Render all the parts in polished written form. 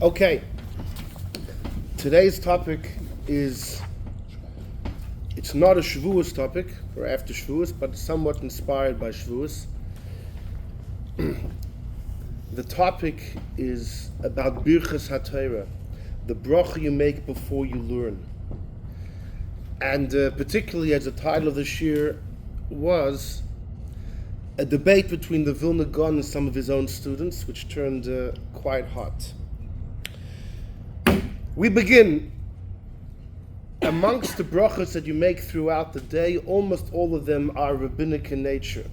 Okay, today's topic is, it's not a Shavuos topic, or after Shavuos, but somewhat inspired by Shavuos. The topic is about Birkas HaTorah, the Brocho you make before you learn. And particularly as the title of this year was a debate between the Vilna Gaon and some of his own students, which turned quite hot. We begin, amongst the brachos that you make throughout the day, almost all of them are rabbinic in nature.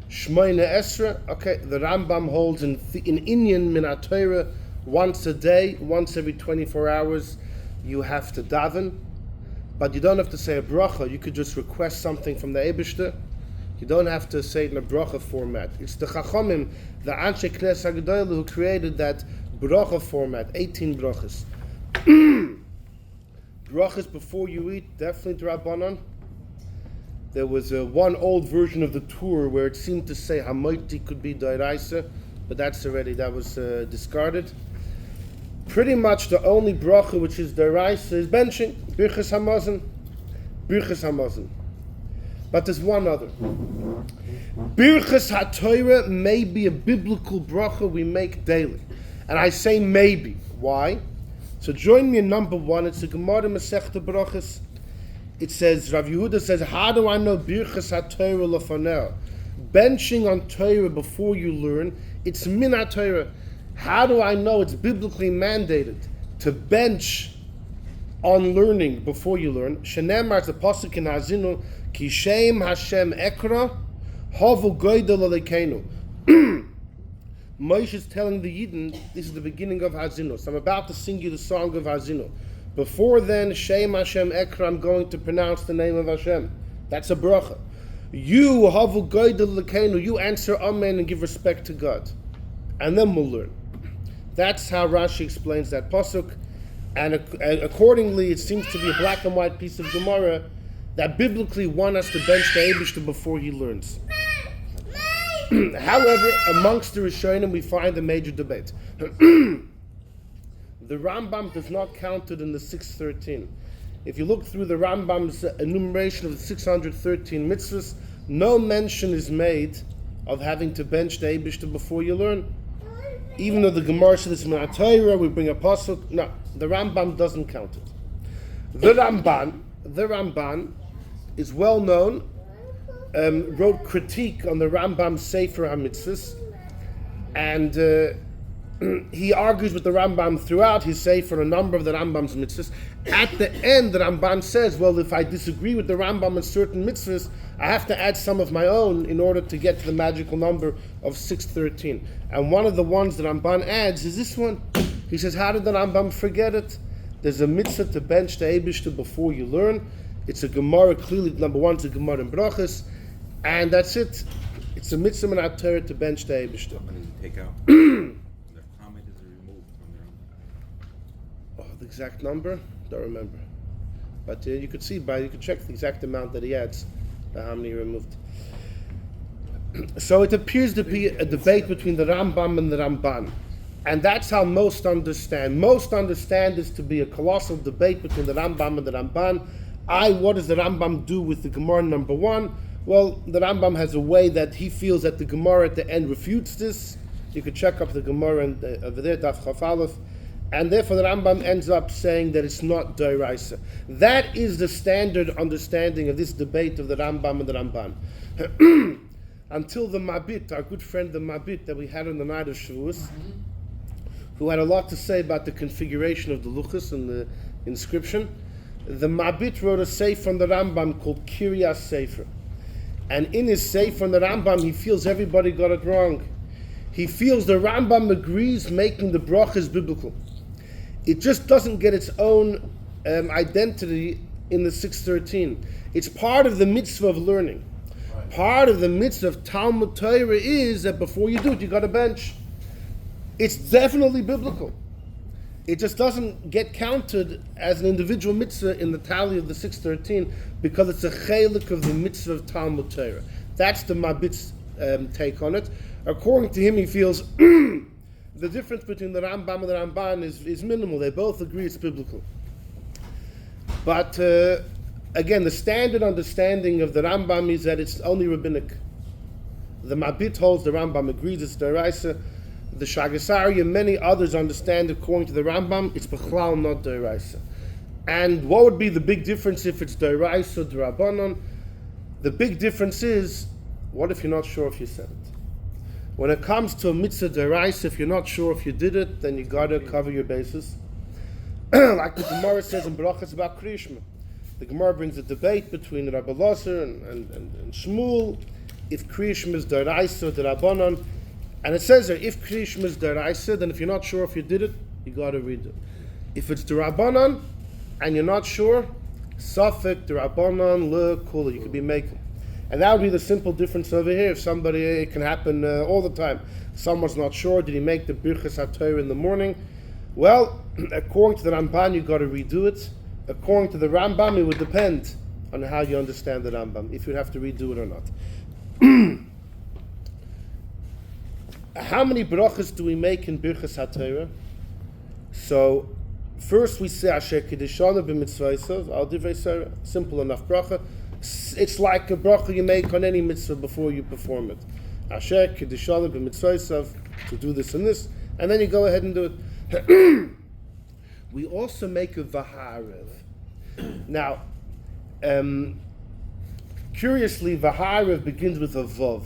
Shmoyne Esra, okay, the Rambam holds in Inyan min HaTorah, once a day, once every 24 hours, you have to daven, but you don't have to say a bracha. You could just request something from the Eibishter. You don't have to say it in a bracha format. It's the Chachomim, the Anshe Knesset HaGedolah, who created that bracha format, 18 brachas. Brachas before you eat, definitely D'Rabbanan. There was one old version of the Torah where it seemed to say Hamoiti could be Deoraisa, but that was discarded. Pretty much the only bracha which is Deoraisa is benching, Birkas HaTorah. But there's one other. Birkas HaTorah may be a biblical bracha we make daily. And I say maybe. Why? So join me in number one. It's a Gemara Masechta Brachos. It says, Rav Yehuda says, how do I know Birkas HaTorah lefanel? Benching on Torah before you learn, it's min HaTorah. How do I know it's biblically mandated to bench on learning before you learn? Shenemar is the pasuk in Hazinu, Ki Shem Hashem Ekra, Havu Goydel Alekeinu. Moshe is telling the Yidden, this is the beginning of Hazinu. So I'm about to sing you the song of Hazinu. Before then, Shem Hashem Ekra, I'm going to pronounce the name of Hashem. That's a bracha. You, Havu Goydel Alekeinu, you answer Amen and give respect to God. And then we'll learn. That's how Rashi explains that pasuk. And accordingly, it seems to be a black and white piece of Gemara that biblically one has to bench the Eibishter before he learns. However, amongst the Rishonim, we find a major debate. The Rambam does not count it in the 613. If you look through the Rambam's enumeration of the 613 mitzvahs, no mention is made of having to bench the Eibishter before you learn. Even though the Gemara says min HaTorah, we bring a pasuk. No, the Rambam doesn't count it. The Ramban is well known. Wrote critique on the Rambam's Sefiras Haomer, and he argues with the Rambam throughout his Sefer a number of the Rambam's mitzvahs. At the end, the Ramban says, well, if I disagree with the Rambam on certain mitzvahs, I have to add some of my own in order to get to the magical number of 613. And one of the ones that Ramban adds is this one. He says, how did the Rambam forget it? There's a mitzvah to bench the Eibishter before you learn. It's a Gemara, clearly, number one, it's a Gemara in Brochos. And that's it. It's a mitzvah min HaTorah to bench the Eibishter. What did he take out? The comment is removed from their The exact number? Don't remember. But you could check the exact amount that he adds, how many he removed. So it appears to be a debate between the Rambam and the Ramban. And that's how most understand. Most understand this to be a colossal debate between the Rambam and the Ramban. What does the Rambam do with the Gemara number one? Well, the Rambam has a way that he feels that the Gemara at the end refutes this. You could check up the Gemara over there, Daf Chaf Aleph. And therefore the Rambam ends up saying that it's not Deoraisa. That is the standard understanding of this debate of the Rambam and the Ramban. Until the Mabit, our good friend the Mabit that we had on the night of Shavuos, who had a lot to say about the configuration of the Luchas and the inscription. The Mabit wrote a sefer from the Rambam called Kiryas Sefer. And in his sefer from the Rambam, he feels everybody got it wrong. He feels the Rambam agrees making the brachas biblical. It just doesn't get its own identity in the 613. It's part of the mitzvah of learning. Right. Part of the mitzvah of Talmud Torah is that before you do it, you got to bench. It's definitely biblical. It just doesn't get counted as an individual mitzvah in the tally of the 613 because it's a chelik of the mitzvah of Talmud Torah. That's the Mabit's take on it. According to him, he feels the difference between the Rambam and the Ramban is minimal. They both agree it's biblical. But again, the standard understanding of the Rambam is that it's only rabbinic. The Mabit holds the Rambam agrees it's Deoraisa. The Shagasari and many others understand, according to the Rambam, it's Bechlal, not Deoraisa. And what would be the big difference if it's Deoraisa or D'Rabbanan? The big difference is, what if you're not sure if you said it? When it comes to a mitzvah Deoraisa, if you're not sure if you did it, then you got to cover your bases. Like the Gemara says in Brocho about Kriyishma. The Gemara brings a debate between Rabbi Elazar and Shmuel, if Kriyishma is Deoraisa or D'Rabbanan. And it says there, if Kriyishma is Deoraisa, then if you're not sure if you did it, you got to read it. If it's D'Rabbanan and you're not sure, Safek, D'Rabbanan, Le, Kula, you could be making. And that would be the simple difference over here. If somebody, it can happen all the time. Someone's not sure, did he make the Birkas HaTorah in the morning? Well, according to the Ramban, you got to redo it. According to the Rambam, it would depend on how you understand the Rambam, if you'd have to redo it or not. How many brachas do we make in Birkas HaTorah? So, first we say Asher Kiddishana b'mitzvaysav al divrei Torah. Simple enough bracha. It's like a bracha you make on any mitzvah before you perform it. Asher Kiddishana b'mitzvaysav, to do this and this, and then you go ahead and do it. We also make a Vaharev. Now, curiously, Vaharev begins with a Vav.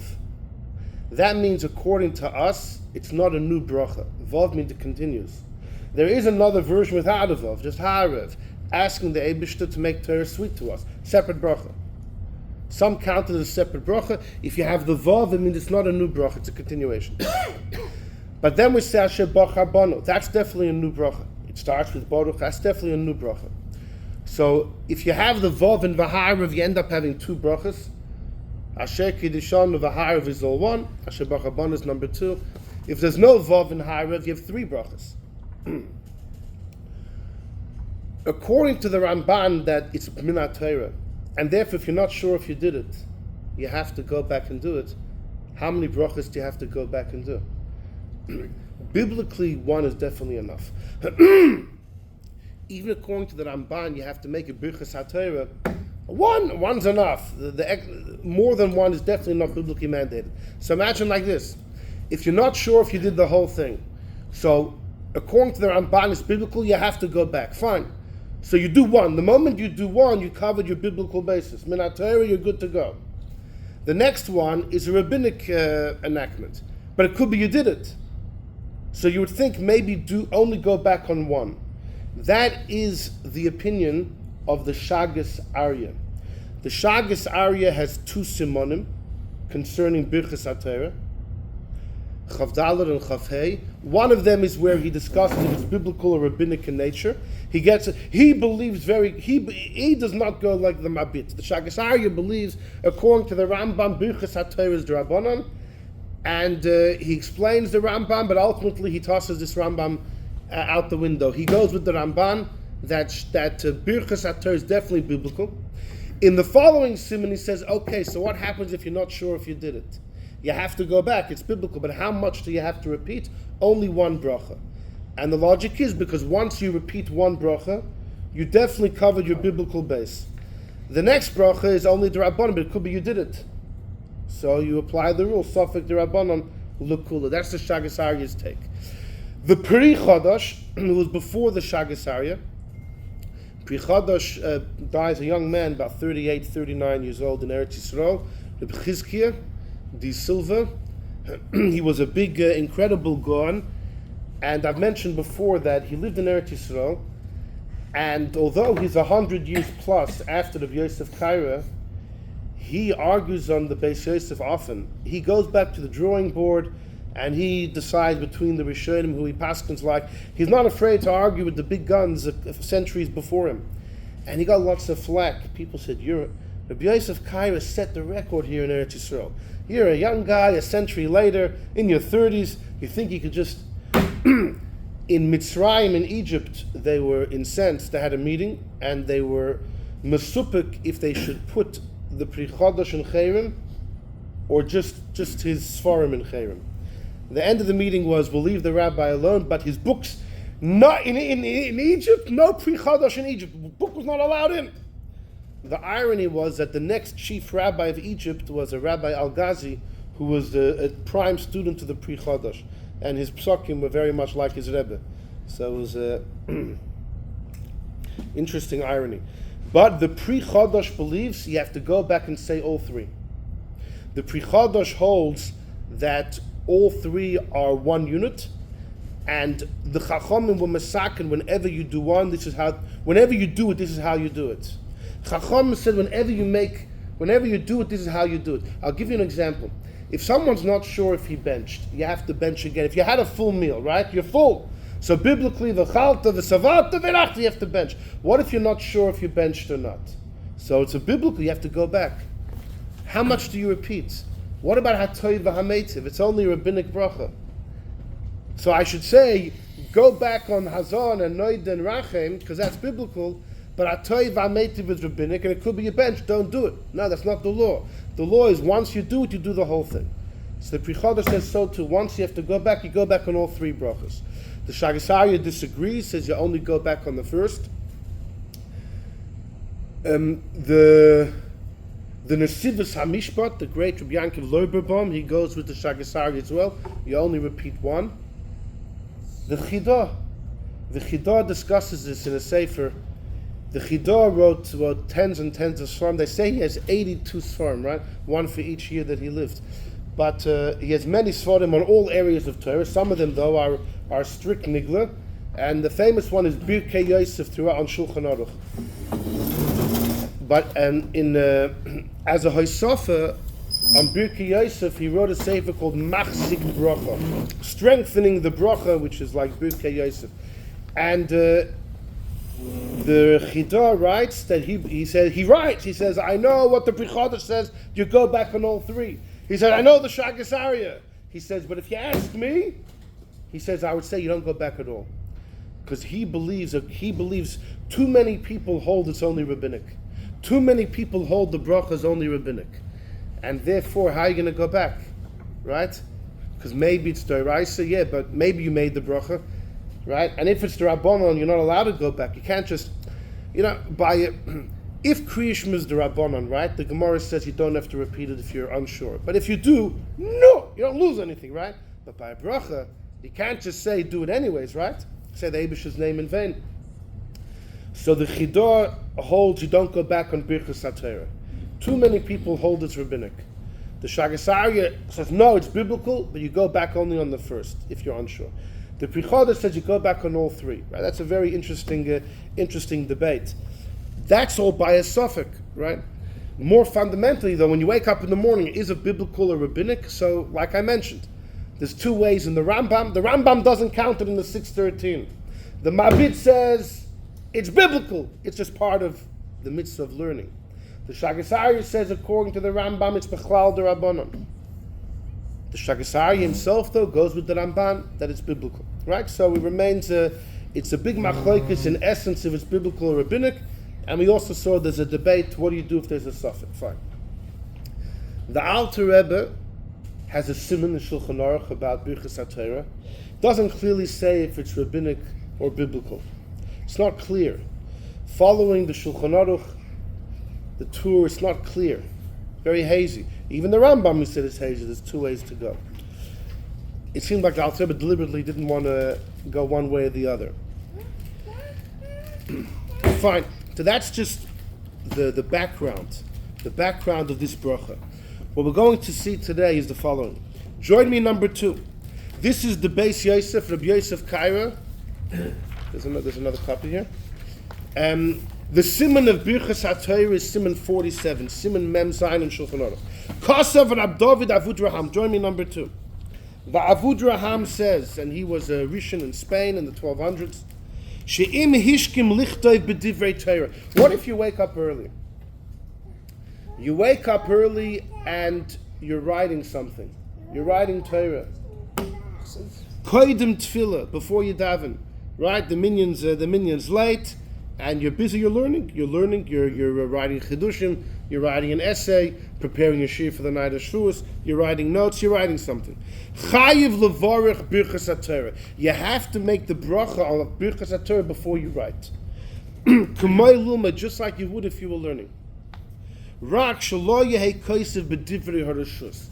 That means, according to us, it's not a new bracha. Vav means it continues. There is another version without a Vav, just Harev, asking the Eibishter to make Torah sweet to us. Separate bracha. Some count it as a separate bracha. If you have the Vav, it means it's not a new bracha, it's a continuation. But then we say Asher Bachar Bano. That's definitely a new bracha. It starts with Baruch, that's definitely a new bracha. So if you have the Vav and Vaharev, you end up having two brachas. Asher Kiddushan and Vaharev is all one. Asher Bachar Bano is number two. If there's no Vav and Harev, you have three brachas. According to the Ramban, that it's Minat Torah, and therefore if you're not sure if you did it, you have to go back and do it. How many brachas do you have to go back and do? Biblically, one is definitely enough. Even according to the Ramban, you have to make a Birkas HaTorah. One's enough. More than one is definitely not biblically mandated. So imagine like this. If you're not sure if you did the whole thing, so according to the Ramban, it's biblical, you have to go back. Fine. So you do one. The moment you do one, you covered your biblical basis. Minat Torah, you're good to go. The next one is a rabbinic enactment. But it could be you did it. So you would think maybe only go back on one. That is the opinion of the Shagas Arya. The Shagas Arya has two simonim concerning Birkas HaTorah, Chav Dalet and Chav Hei. One of them is where he discusses if it's biblical or rabbinic in nature. He believes he does not go like the Mabit. The Shagas Arya believes, according to the Rambam, Birkas HaTorah is D'Rabbanan, and he explains the Rambam, but ultimately he tosses this Rambam out the window. He goes with the Ramban that Birkas HaTorah is definitely biblical. In the following simon, he says, okay, so what happens if you're not sure if you did it? You have to go back, it's biblical, but how much do you have to repeat? Only one bracha. And the logic is because once you repeat one bracha, you definitely covered your biblical base. The next bracha is only D'Rabbanan, but it could be you did it. So you apply the rule, Safek D'Rabbanan, L'Kula. That's the Shagas Arya's take. The Pri Chadash, who was before the Shagas Arya, Pri Chadash dies a young man, about 38, 39 years old in Eretz Yisrael, Reb Chizkiah Di Silva. He was a big, incredible Gaon, and I've mentioned before that he lived in Eretz Yisrael, and although he's 100 years plus after the Yosef Kaira, he argues on the Beis Yosef often. He goes back to the drawing board and he decides between the Rishonim who he paskins like. He's not afraid to argue with the big guns of centuries before him. And he got lots of flack. People said, Rabbi Yosef Kaira set the record here in Eretz Yisrael. You're a young guy, a century later, in your 30s, you think you could just... In Mitzrayim, in Egypt, they were incensed. They had a meeting, and they were mesupik if they should put the Pri Chodosh in Chayrim, or just his Sfarim in Chayrim. The end of the meeting was, we'll leave the rabbi alone, but his books, not in Egypt, no pre-Chodesh in Egypt. The book was not allowed in. The irony was that the next chief rabbi of Egypt was a Rabbi Al-Ghazi, who was a prime student of the pre-Chodesh, and his psukim were very much like his Rebbe. So it was a interesting irony. But the pre-Chodesh believes you have to go back and say all three. The pre-Chodesh holds that all three are one unit, and the Chachamim were masakin, whenever you do one, whenever you do it, this is how you do it. Chachamim said whenever you do it, this is how you do it. I'll give you an example. If someone's not sure if he benched, you have to bench again. If you had a full meal, right? You're full. So biblically, the chalta, the savata, v'rachta, you have to bench. What if you're not sure if you benched or not? So it's a biblical, you have to go back. How much do you repeat? What about hatoiv v'hametiv? It's only rabbinic bracha. So I should say, go back on hazon and noid and rachem, because that's biblical, but hatoiv v'hametiv is rabbinic, and it could be a bench, don't do it. No, that's not the law. The law is once you do it, you do the whole thing. So the Pri Chodesh says so too. Once you have to go back, you go back on all three brachas. The Shagasarya disagrees, says you only go back on the first. The Nesivus HaMishpat, the great Rabbi Yankiv Loiberbaum, he goes with the Shagasarya as well. You only repeat one. The Chidah discusses this in a sefer. The Chidah wrote tens and tens of svarim. They say he has 82 svarim, right? One for each year that he lived. But he has many svarim on all areas of Torah. Some of them, though, are strict nigla. And the famous one is Birkas Yosef throughout on Shulchan Aruch. But as a Hoisofa, on Birkas Yosef, he wrote a sefer called Machzik Brocho, strengthening the Brocho, which is like Birkas Yosef. And the Chidah writes that he says, I know what the Pri Chodesh says, you go back on all three. He said, I know the Shagasarya. He says, but if you ask me, he says, I would say you don't go back at all. Because he believes too many people hold it's only rabbinic. Too many people hold the bracha is only rabbinic. And therefore, how are you going to go back? Right? Because maybe it's Deoraisa, yeah, but maybe you made the bracha. Right? And if it's the Rabbanon, you're not allowed to go back. You can't just, if Kriyishma is the Rabbanon, right? The Gemara says you don't have to repeat it if you're unsure. But if you do, no, you don't lose anything, right? But by a bracha, you can't just say do it anyways, right? Say the Eibish's name in vain. So the Chidah holds you don't go back on Birkas HaTorah. Too many people hold it's rabbinic. The Shagasarya says no, it's biblical, but you go back only on the first if you're unsure. The Pri Chodesh says you go back on all three. Right? That's a very interesting debate. That's all by a suffix, right? More fundamentally, though, when you wake up in the morning, is it biblical or rabbinic? So, like I mentioned, there's two ways in the Rambam. The Rambam doesn't count it in the 613. The Mabit says it's biblical. It's just part of the mitzvah of learning. The Shagasarya says, according to the Rambam, it's Bechlal de Rabbanon. The Shagasarya himself, though, goes with the Ramban that it's biblical, right? So it remains it's a big machlokes in essence if it's biblical or rabbinic. And we also saw there's a debate, what do you do if there's a suffix? Fine. The Alter Rebbe has a siman in Shulchan Aruch about Birkas HaTorah. Doesn't clearly say if it's rabbinic or biblical. It's not clear. Following the Shulchan Aruch, the tour, it's not clear. Very hazy. Even the Rambam who said it's hazy, there's two ways to go. It seemed like the Alter Rebbe deliberately didn't want to go one way or the other. Fine. So that's just the background of this bracha. What we're going to see today is the following. Join me number 2. This is the Beis Yosef, Rabbi Yosef Kaira. There's another copy here. The Siman of Birkas HaTorah is Siman 47, Siman Mem Zayin and Shulchan Aruch. Kosav Rab David Avud Raham. Join me number 2. The Avud Raham says, and he was a Rishon in Spain in the 1200s. She'im hishkim lichtov b'divrei Torah. What if you wake up early? You wake up early and you're writing something. You're writing Torah. Koidim tefillah, before you daven. Right? The minyan's late. and you're busy, you're learning, you're writing chidushim, you're writing an essay, preparing a shir for the night of Shavuos, you're writing notes, you're writing something. Chayiv levarech Birkas HaTorah. You have to make the bracha on Birkas HaTorah before you write. K'may luma, just like you would if you were learning. Rak shelo yehei kosev b'divrei harashus.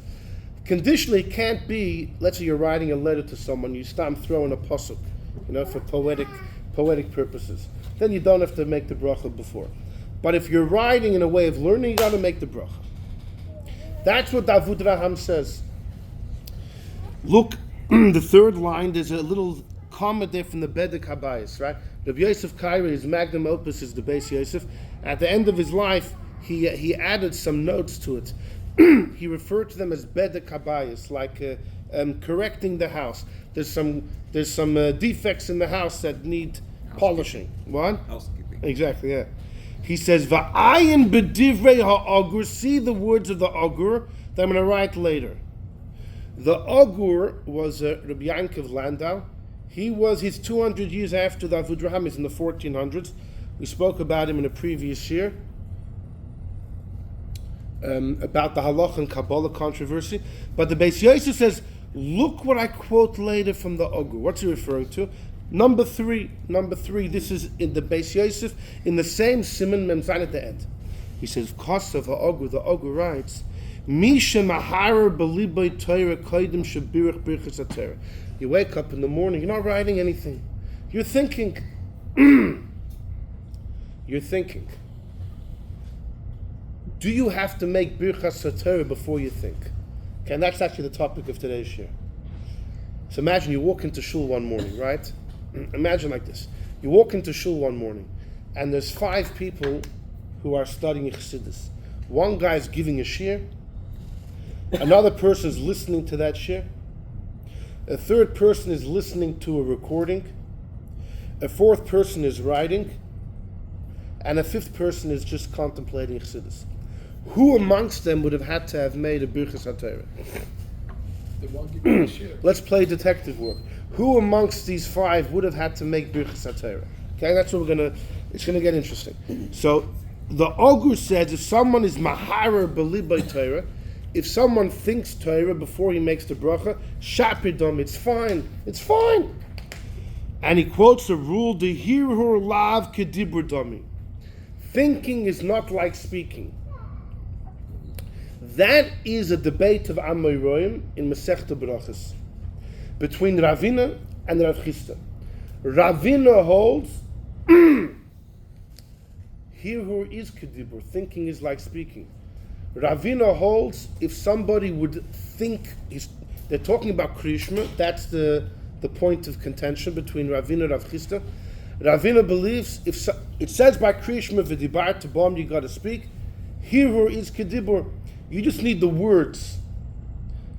Conditionally, it can't be, let's say you're writing a letter to someone, you start throwing a pasuk, for poetic purposes. Then you don't have to make the bracha before. But if you're writing in a way of learning, you got to make the bracha. That's what Davud Raham says. Look, the third line, there's a little comment there from the Bedek Habayis, right? Rabbi Yosef Kairi, his magnum opus is the Beis Yosef. At the end of his life, he added some notes to it. He referred to them as Bedek Habayis, like correcting the house. There's some defects in the house that need polishing. What? Housekeeping. Exactly, yeah. He says, Va'ayin b'divrei ha'agur, see the words of the agur that I'm going to write later. The agur was Rabbi Yankov Landau. He's 200 years after the Davud Raham, he's in the 1400s. We spoke about him in a previous year, about the Halach and Kabbalah controversy. But the Beis Yosef says, look what I quote later from the agur. What's he referring to? Number three, this is in the Beis Yosef, in the same Simon Memzan at the end. He says, Kosav ha'ogur, the ogur writes, Misha maharer b'libay Torah koidim shabirach Birkas HaTorah. You wake up in the morning, you're not writing anything. You're thinking. You're thinking. Do you have to make Birkas HaTorah before you think? Okay, and that's actually the topic of today's shir. So imagine you walk into shul one morning, right? Imagine like this. You walk into shul one morning, and there's 5 people who are studying Chassidus. One guy's giving a shir, another person is listening to that shir, a third person is listening to a recording, a fourth person is writing, and a fifth person is just contemplating Chassidus. Who amongst them would have had to have made a Birkas HaTorah? Let's play detective work. Who amongst these 5 would have had to make Birkas HaTorah? Okay, that's what it's going to get interesting. So, the Ogur says if someone is maharer b'libay Torah, if someone thinks Torah before he makes the bracha, shapidom, it's fine. And he quotes a rule, the hirhur lav kedibur dami. Thinking is not like speaking. That is a debate of Amoyroim in Masechta Brachos between Ravina and Rav Chisda. Ravina holds hirhur is kedibur, thinking is like speaking. Ravina holds if somebody would think, they're talking about Krishma, that's the point of contention between Ravina and Rav Chisda. Ravina believes it says by Krishma v'dibar to bomb, you got to speak. Hirhur is kedibur. You just need the words.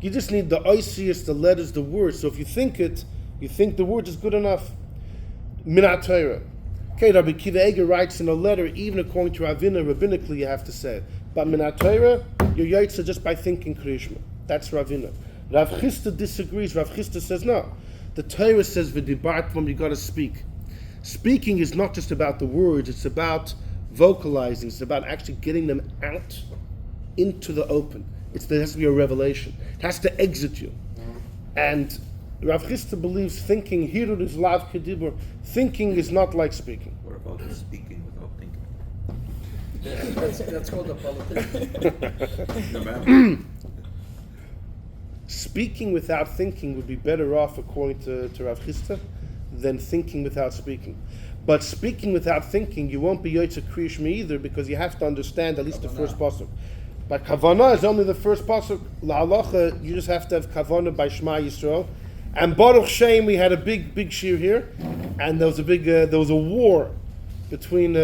You just need the oisius, the letters, the words. So if you think the words is good enough. Minat Torah. Okay, Rabbi Kiva Eger writes in a letter, even according to Ravina, rabbinically you have to say it. But Minat Torah, you're yaitza just by thinking Krishma. That's Ravina. Rav Chisda disagrees. Rav Chisda says no. The Torah says v'dibartvam, you got to speak. Speaking is not just about the words, it's about vocalizing, it's about actually getting them out into the open. There has to be a revelation. It has to exit you. And Rav Chisda believes thinking, hirur is lav kedibur, thinking is not like speaking. What about speaking without thinking? That's called a politician. No matter. Speaking without thinking would be better off, according to Rav Chisda, than thinking without speaking. But speaking without thinking, you won't be yotze kriyishma either, because you have to understand at least the first pasuk. But kavanah is only the first pasuk. La'alacha, you just have to have kavanah by Shema Yisrael. And Baruch Shem, we had a big shir here, and there was a war between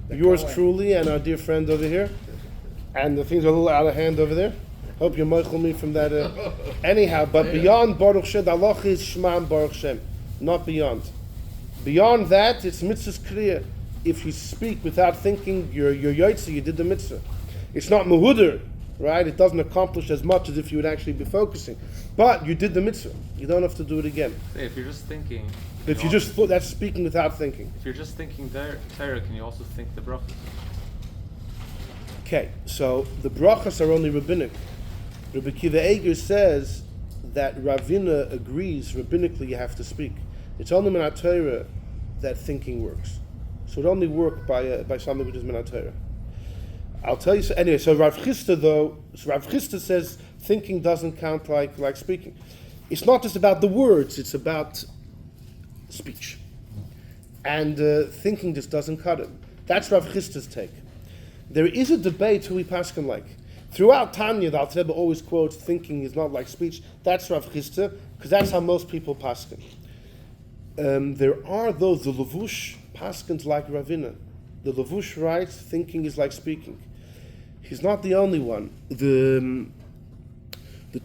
yours truly and our dear friend over here, and the things are a little out of hand over there. Hope you're mochel me from that. Anyhow, but beyond Baruch Shem, the halacha is Shema and Baruch Shem, not beyond. Beyond that, it's mitzvah's kriya. If you speak without thinking, you're yotze, you did the mitzvah. It's not mehuder right? It doesn't accomplish as much as if you would actually be focusing. But you did the mitzvah. You don't have to do it again. Say, if you're just thinking, If you just thought, that's speaking without thinking. if you're just thinking Torah, can you also think the Brocho? Okay, so the brachas are only rabbinic. Rabbi Kiva Eger says that Ravina agrees rabbinically you have to speak. It's only min Torah that thinking works. So it only work by something which is min Torah. I'll tell you. So anyway, so Rav Chisda says thinking doesn't count like speaking. It's not just about the words; it's about speech, and thinking just doesn't cut it. That's Rav Chisda's take. There is a debate who we paskin like. Throughout Tanya, the Alter Rebbe always quotes thinking is not like speech. That's Rav Chisda, because that's how most people paskin. There are those, the Levush paskins like Ravina. The Levush writes thinking is like speaking. He's not the only one. The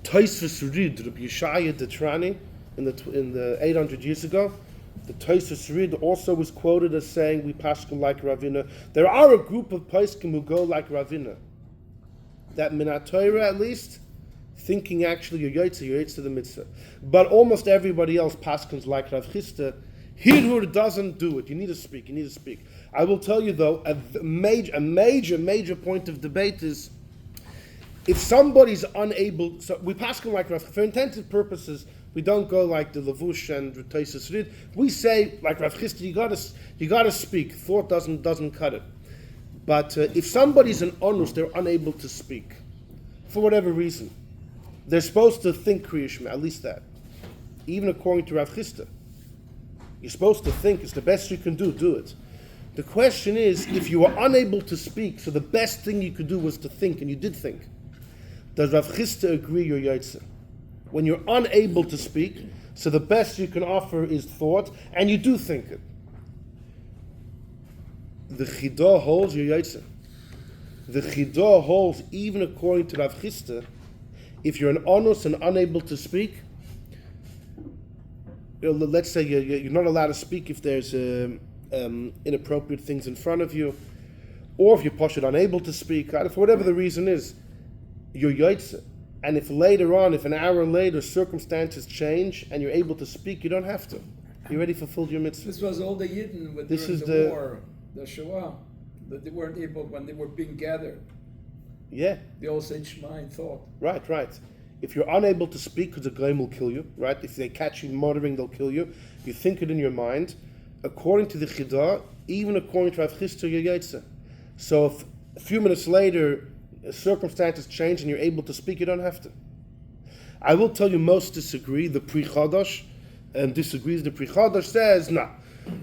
Tosfos Rid, Rabbi Yeshaya Detrani, in the 800 years ago, the Tosfos Rid also was quoted as saying we paskin like Ravina. There are a group of poskim who go like Ravina. That min Torah at least, thinking actually you're yotze to the mitzvah. But almost everybody else paskins like Rav Chisda. Hirhur doesn't do it. You need to speak. I will tell you though, a major point of debate is if somebody's unable. So we paskin like Rav. For intended purposes, we don't go like the Levush and Tosfos Rid. We say like Rav Chisda, you gotta speak. Thought doesn't cut it. But if somebody's an onus, they're unable to speak for whatever reason. They're supposed to think Kriya Shema, at least that. Even according to Rav Chisda. You're supposed to think. It's the best you can do it. The question is, if you are unable to speak, so the best thing you could do was to think, and you did think, does Rav Chisda agree you're yotze? When you're unable to speak, so the best you can offer is thought, and you do think it. The Chidah holds you're yotze. The Chidah holds, even according to Rav Chisda, if you're an onus and unable to speak, let's say you're not allowed to speak if there's inappropriate things in front of you, or if you're poshet unable to speak, for whatever the reason is, you're yotze. And if later on, if an hour later circumstances change and you're able to speak, you don't have to. You already fulfilled your mitzvah. This was all the Yidden with during the war, the Shoah, that they weren't able when they were being gathered. Yeah. They all said Shema in thought. Right. If you're unable to speak because the Gaon will kill you, right? If they catch you muttering, they'll kill you. You think it in your mind. According to the Chidah, even according to Rav Chisda, you're yotze. So if a few minutes later, circumstances change and you're able to speak, you don't have to. I will tell you most disagree. The Pri Chadash disagrees. The Pri Chadash says, no.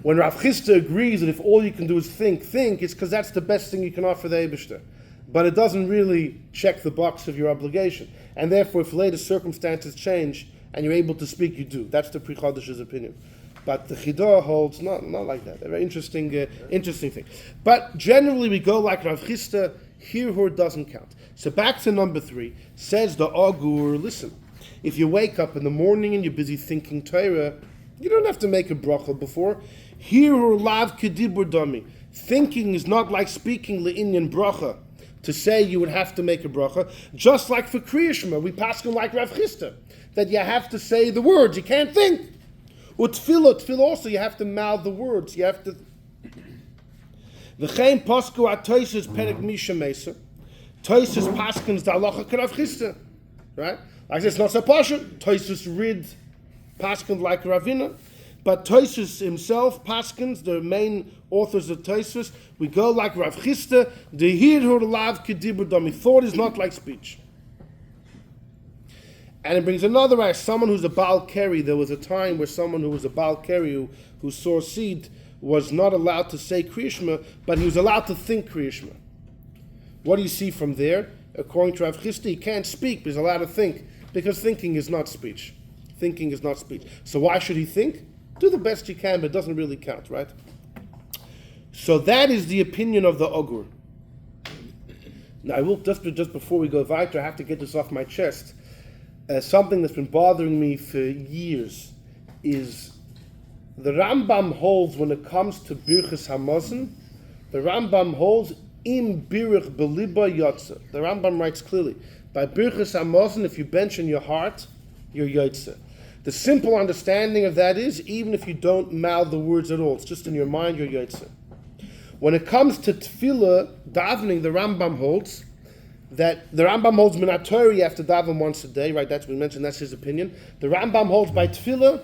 When Rav Chisda agrees that if all you can do is think, it's because that's the best thing you can offer the Eibishter. But it doesn't really check the box of your obligation. And therefore, if later circumstances change and you're able to speak, you do. That's the Pri Chadash's opinion. But the Chidah holds not like that. A very interesting thing. But generally, we go like Rav Chisda. Hirhur doesn't count. So back to number 3. Says the Agur, listen, if you wake up in the morning and you're busy thinking Torah, you don't have to make a bracha before. Hirhur lav kedibur dami. Thinking is not like speaking le'inyan bracha. To say you would have to make a bracha, just like for Kriya Shema, we paskin like Rav Chisda, that you have to say the words, you can't think. Tefillah also, you have to mouth the words, you have to. V'chein pasku at Tosfos perek misha mesa. Tosfos paskins da halacha k'Rav Chisda, right? Like it's not so pashut. Tosfos Rid paskins like Ravina, but Tosfos himself paskins, the main authors of Tosfos, we go like Rav Chisda. The hirhur lav kedibur dami. Thought is not like speech. And it brings another way. Someone who's a Baal Keri. There was a time where someone who was a Baal Keri who saw seed was not allowed to say Kriya Shema, but he was allowed to think Kriya Shema. What do you see from there? According to Rav Chisda, he can't speak, but he's allowed to think, because thinking is not speech. Thinking is not speech. So why should he think? Do the best you can, but it doesn't really count, right? So that is the opinion of the Agur. Now I will, just before we go weiter, I have to get this off my chest. Something that's been bothering me for years is the Rambam holds when it comes to Birkas HaMazon, the Rambam holds Im birich beliba yotze. The Rambam writes clearly, by Birkas HaMosen, if you bench in your heart, you're yotze. The simple understanding of that is, even if you don't mouth the words at all, it's just in your mind, you're yotze. When it comes to tefillah, davening, the Rambam holds minat Torah, you have to daven once a day, right? That's what we mentioned, that's his opinion. The Rambam holds by tefillah,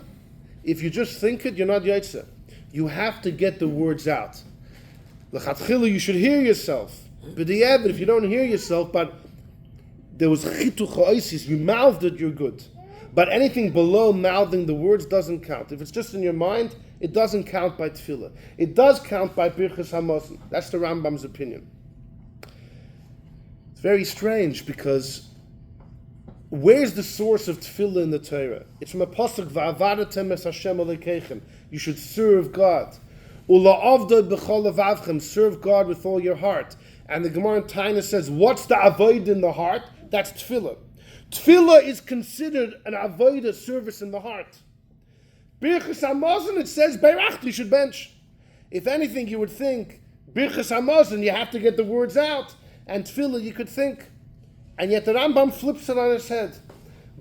if you just think it, you're not yotze. You have to get the words out. L'chatchila, you should hear yourself. But if you don't hear yourself, but there was chitu cha'osis, you mouthed it, you're good. But anything below mouthing the words doesn't count. If it's just in your mind, it doesn't count by tefillah. It does count by Birkas HaMosen. That's the Rambam's opinion. It's very strange because where's the source of tefillah in the Torah? It's from a pasuk, Va'avadatem es Hashem Elokeichem. You should serve God. Ula'avdod b'chol levavchem. Serve God with all your heart. And the Gemara in Taina says, what's the avoid in the heart? That's tefillah. Tefillah is considered an avodah service in the heart. Birkas HaMosen, it says, Beirachti, you should bench. If anything, you would think, Birkas HaMosen, you have to get the words out. And tefillah, you could think. And yet the Rambam flips it on his head.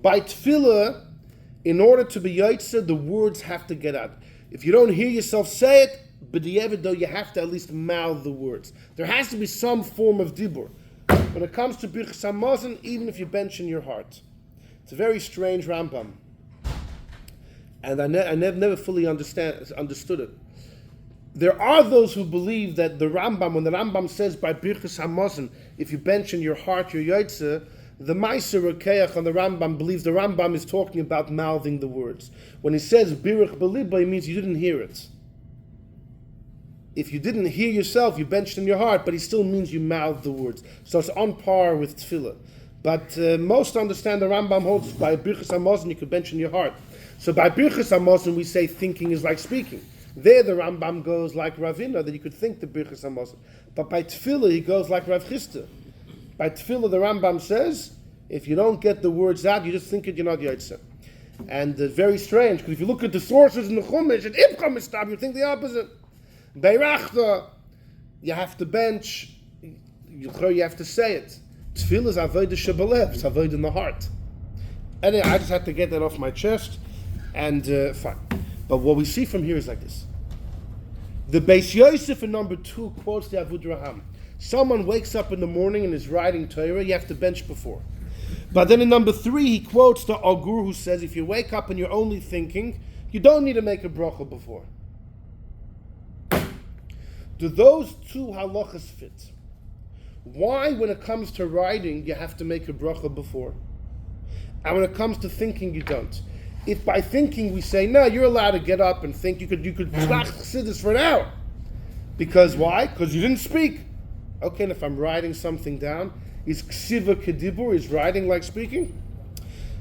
By tefillah, in order to be yotze, the words have to get out. If you don't hear yourself say it, b'di'evid though, you have to at least mouth the words. There has to be some form of dibur. When it comes to Birkas HaMosen, even if you bench in your heart. It's a very strange Rambam. And I never fully understood it. There are those who believe that the Rambam, when the Rambam says by Birkas HaMosen, if you bench in your heart, you're yotze, the Meiser Rekeach on the Rambam believes the Rambam is talking about mouthing the words. When he says birich beliba, it means you didn't hear it. If you didn't hear yourself, you benched in your heart, but it still means you mouthed the words. So it's on par with tefillah. But most understand the Rambam holds by Birkas HaMosen you could bench in your heart. So by Birkas HaMosen we say thinking is like speaking. There the Rambam goes like Ravina, that you could think the Birkas HaMosen. But by tefillah he goes like Rav Chisda. By tefillah the Rambam says, if you don't get the words out, you just think it, you're not yotze. And very strange, because if you look at the sources in the Chumash, and Ibcham is you think the opposite. Beirachta, you have to bench, you have to say it. Tefillah is avodah shebelev, it's avodah in the heart. Anyway, I just had to get that off my chest, and fine. But what we see from here is like this. The Beis Yosef in number 2 quotes the Avud Raham. Someone wakes up in the morning and is writing Torah, you have to bench before. But then in number 3, he quotes the Agur who says, if you wake up and you're only thinking, you don't need to make a brocho before. Do those two halachas fit? Why, when it comes to writing, you have to make a brocho before? And when it comes to thinking, you don't? If by thinking we say, no, you're allowed to get up and think, you could sit this for an hour. Because why? Because you didn't speak. Okay, and if I'm writing something down, is ksiva kedibur, is writing like speaking?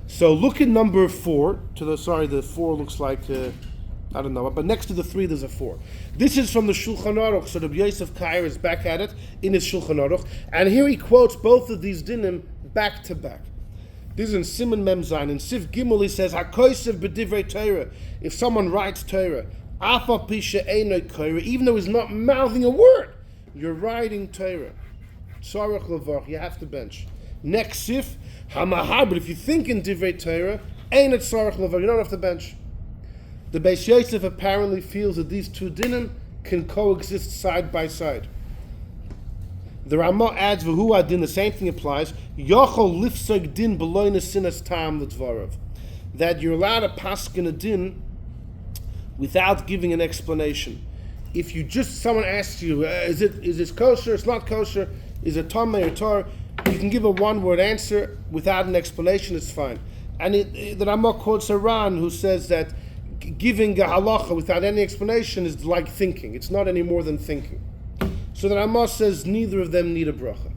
So look at number 4. The 4 looks like, I don't know, but next to the 3 there's a 4. This is from the Shulchan Aruch, so the Yosef Kair is back at it in his Shulchan Aruch, and here he quotes both of these dinim back to back. This is in Siman Mem Zayin. In Sif Gimel he says, HaKosev b'divrei Torah, if someone writes Torah, Afa pisha eino Torah, even though he's not mouthing a word, you're writing Torah. Tzarech levach, you have to bench. Next Sif, Hamahar, but if you think in divrei Torah, ain't it tzarech levach, you don't have to bench. The Beis Yosef apparently feels that these two dinim can coexist side by side. The Ramah adds, "V'hu adin." The same thing applies. Yochol lifsog din beloy nesinas tam l'dvarav. That you're allowed to paskin a din without giving an explanation. If someone asks you, is this kosher? It's not kosher. Is it tamei or tar? You can give a one-word answer without an explanation. It's fine. And the Ramah quotes a Ran who says that giving a halacha without any explanation is like thinking. It's not any more than thinking. So the Ramah says neither of them need a bracha.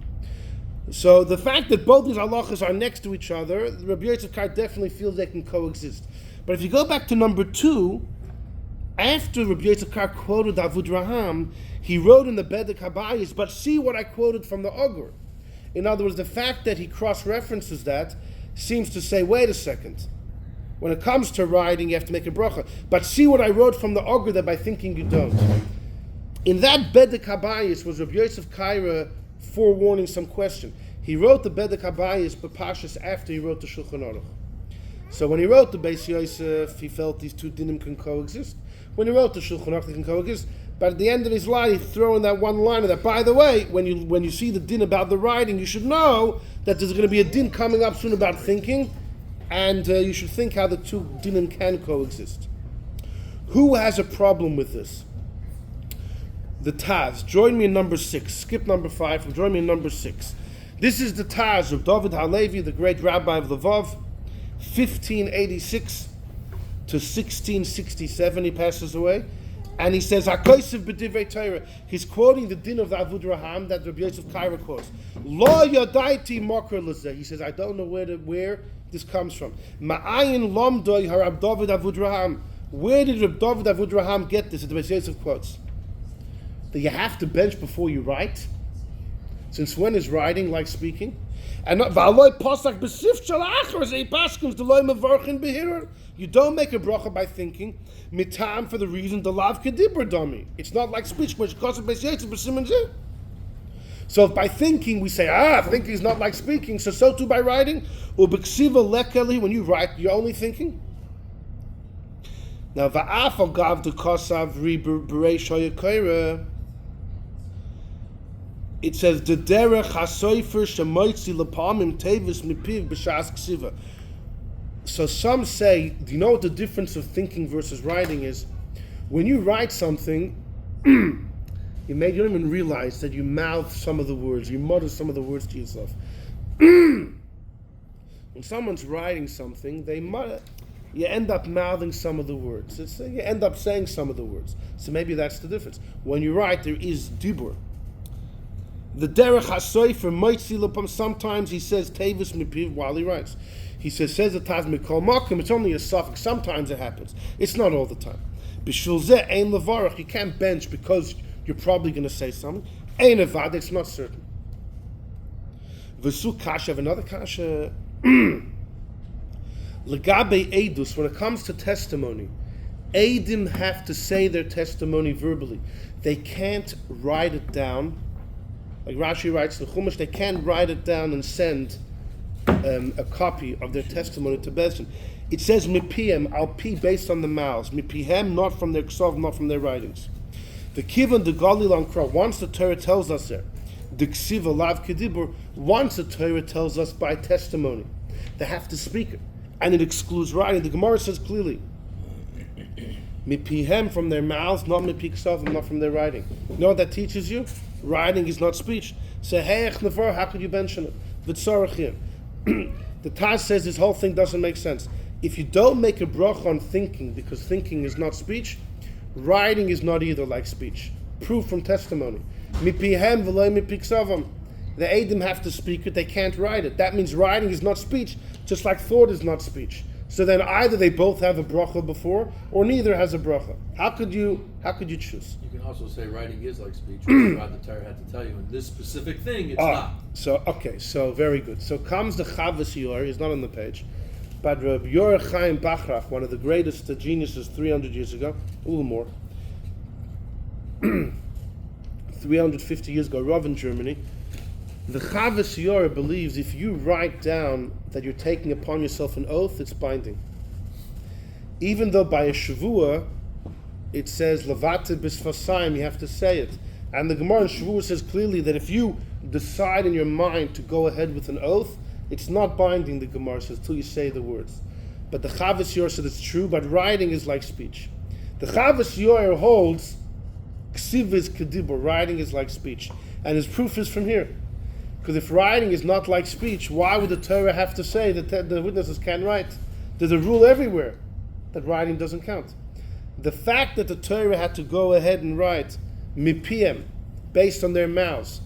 So the fact that both these halachas are next to each other, Rabbi Yosef Kar definitely feels they can coexist. But if you go back to number 2, after Rabbi Yosef Kar quoted Avud Raham, he wrote in the Bedek Habayis, but see what I quoted from the Ogur. In other words, the fact that he cross-references that seems to say, wait a second. When it comes to writing, you have to make a bracha. But see what I wrote from the Ogur that by thinking you don't. In that Bedek Habayis was Rabbi Yosef Kaira forewarning some question. He wrote the Bedek Habayis B'Pashas after he wrote the Shulchan Aruch. So when he wrote the Beis Yosef, he felt these two dinim can coexist. When he wrote the Shulchan Aruch, they can coexist. But at the end of his line, he threw in that one line of that. By the way, when you see the din about the writing, you should know that there's going to be a din coming up soon about thinking, and you should think how the two dinim can coexist. Who has a problem with this? The Taz. Join me in number 6. Skip number 5 and join me in number 6. This is the Taz of David Halevi, the great rabbi of Lvov, 1586 to 1667. He passes away. And he says, HaKosev b'divrei Torah. He's quoting the din of the Avud Raham that Rabbi Yosef Kaira quotes. Lo yadaiti makar lezeh. He says, I don't know where this comes from. Ma'ayin lomdoi harab David Avud Raham. Where did Rabbi David Avud Raham get this? The Rabbi Yosef quotes that you have to bench before you write. Since when is writing like speaking? And v'aloi pasak b'sif shel achar zei paskins d'loi mevarchin behirer. You don't make a bracha by thinking, mitam for the reason the lav kedibur dami. It's not like speech, which causes Beis Yosef b'siman zeh. So if by thinking we say, thinking is not like speaking, so too by writing. U'b'ksiva lekeli, when you write, you're only thinking. Now va'af al gav de kosav ri b'reish hayakira. It says the derech hasoifer shemoitzi lepamim tevis mipiv b'shas ksiva. So some say, do you know what the difference of thinking versus writing is? When you write something, you don't even realize that you mouth some of the words, you mutter some of the words to yourself. When someone's writing something, they mutter. You end up mouthing some of the words. You end up saying some of the words. So maybe that's the difference. When you write, there is dibur. The derech hasoifer moitzi lepam. Sometimes he says tevis mipiv while he writes. He says the Taz mikol makom. It's only a suffix. Sometimes it happens. It's not all the time. B'shul zeh ein levarach. You can't bench because you're probably going to say something. Ein evad. It's not certain. V'su kasha. Another kasha. Legabe edus. When it comes to testimony, edim have to say their testimony verbally. They can't write it down. Like Rashi writes in the Chumash, they can't write it down and send a copy of their testimony to Bezdin. It says mipiem, al pi, based on the mouths. Mipihem, not from their ksov, not from their writings. The kivan, the galil on kra. Once the Torah tells us there, the ksiva lav kedibur. Once the Torah tells us by testimony, they have to speak it, and it excludes writing. The Gemara says clearly, mipihem, from their mouths, not mipi ksov, not from their writing. You know what that teaches you? Writing is not speech. So how could you mention it? The Taz says this whole thing doesn't make sense. If you don't make a bracha on thinking, because thinking is not speech, writing is not either like speech. Proof from testimony. Mipihem v'lo mipi ksavam. The Eidim have to speak it, they can't write it. That means writing is not speech, just like thought is not speech. So then either they both have a bracha before, or neither has a bracha. How could you choose? You can also say writing is like speech, which God the Torah had to tell you. In this specific thing, it's not. So very good. So comes the Chavas Yor, he's not on the page, but Reb Yor Chaim Bachrach, one of the greatest geniuses 300 years ago, a little more, 350 years ago, Rav in Germany. The Chavas Yor believes if you write down that you're taking upon yourself an oath, it's binding. Even though by a Shavua, it says, Levate bisfasayim, you have to say it. And the Gemara in Shavua says clearly that if you decide in your mind to go ahead with an oath, it's not binding, the Gemara says, till you say the words. But the Chavas Yor said it's true, but writing is like speech. The Chavas Yor holds, Ksiv is kedibur, writing is like speech. And his proof is from here. Because if writing is not like speech, why would the Torah have to say that the witnesses can't write? There's a rule everywhere that writing doesn't count. The fact that the Torah had to go ahead and write mipiem, based on their mouths,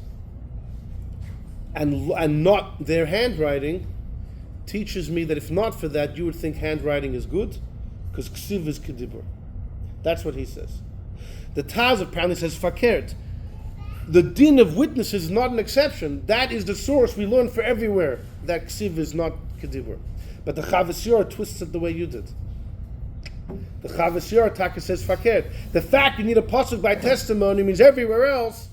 and not their handwriting, teaches me that if not for that, you would think handwriting is good, because ksiv is kedibur. That's what he says. The Taz apparently says fakert. The din of witnesses is not an exception. That is the source we learn for everywhere, that ksiv is not kedibur. But the Chavas Yor twists it the way you did. The Chavas Yor Taka says fakir. The fact you need a pasuk by testimony means everywhere else,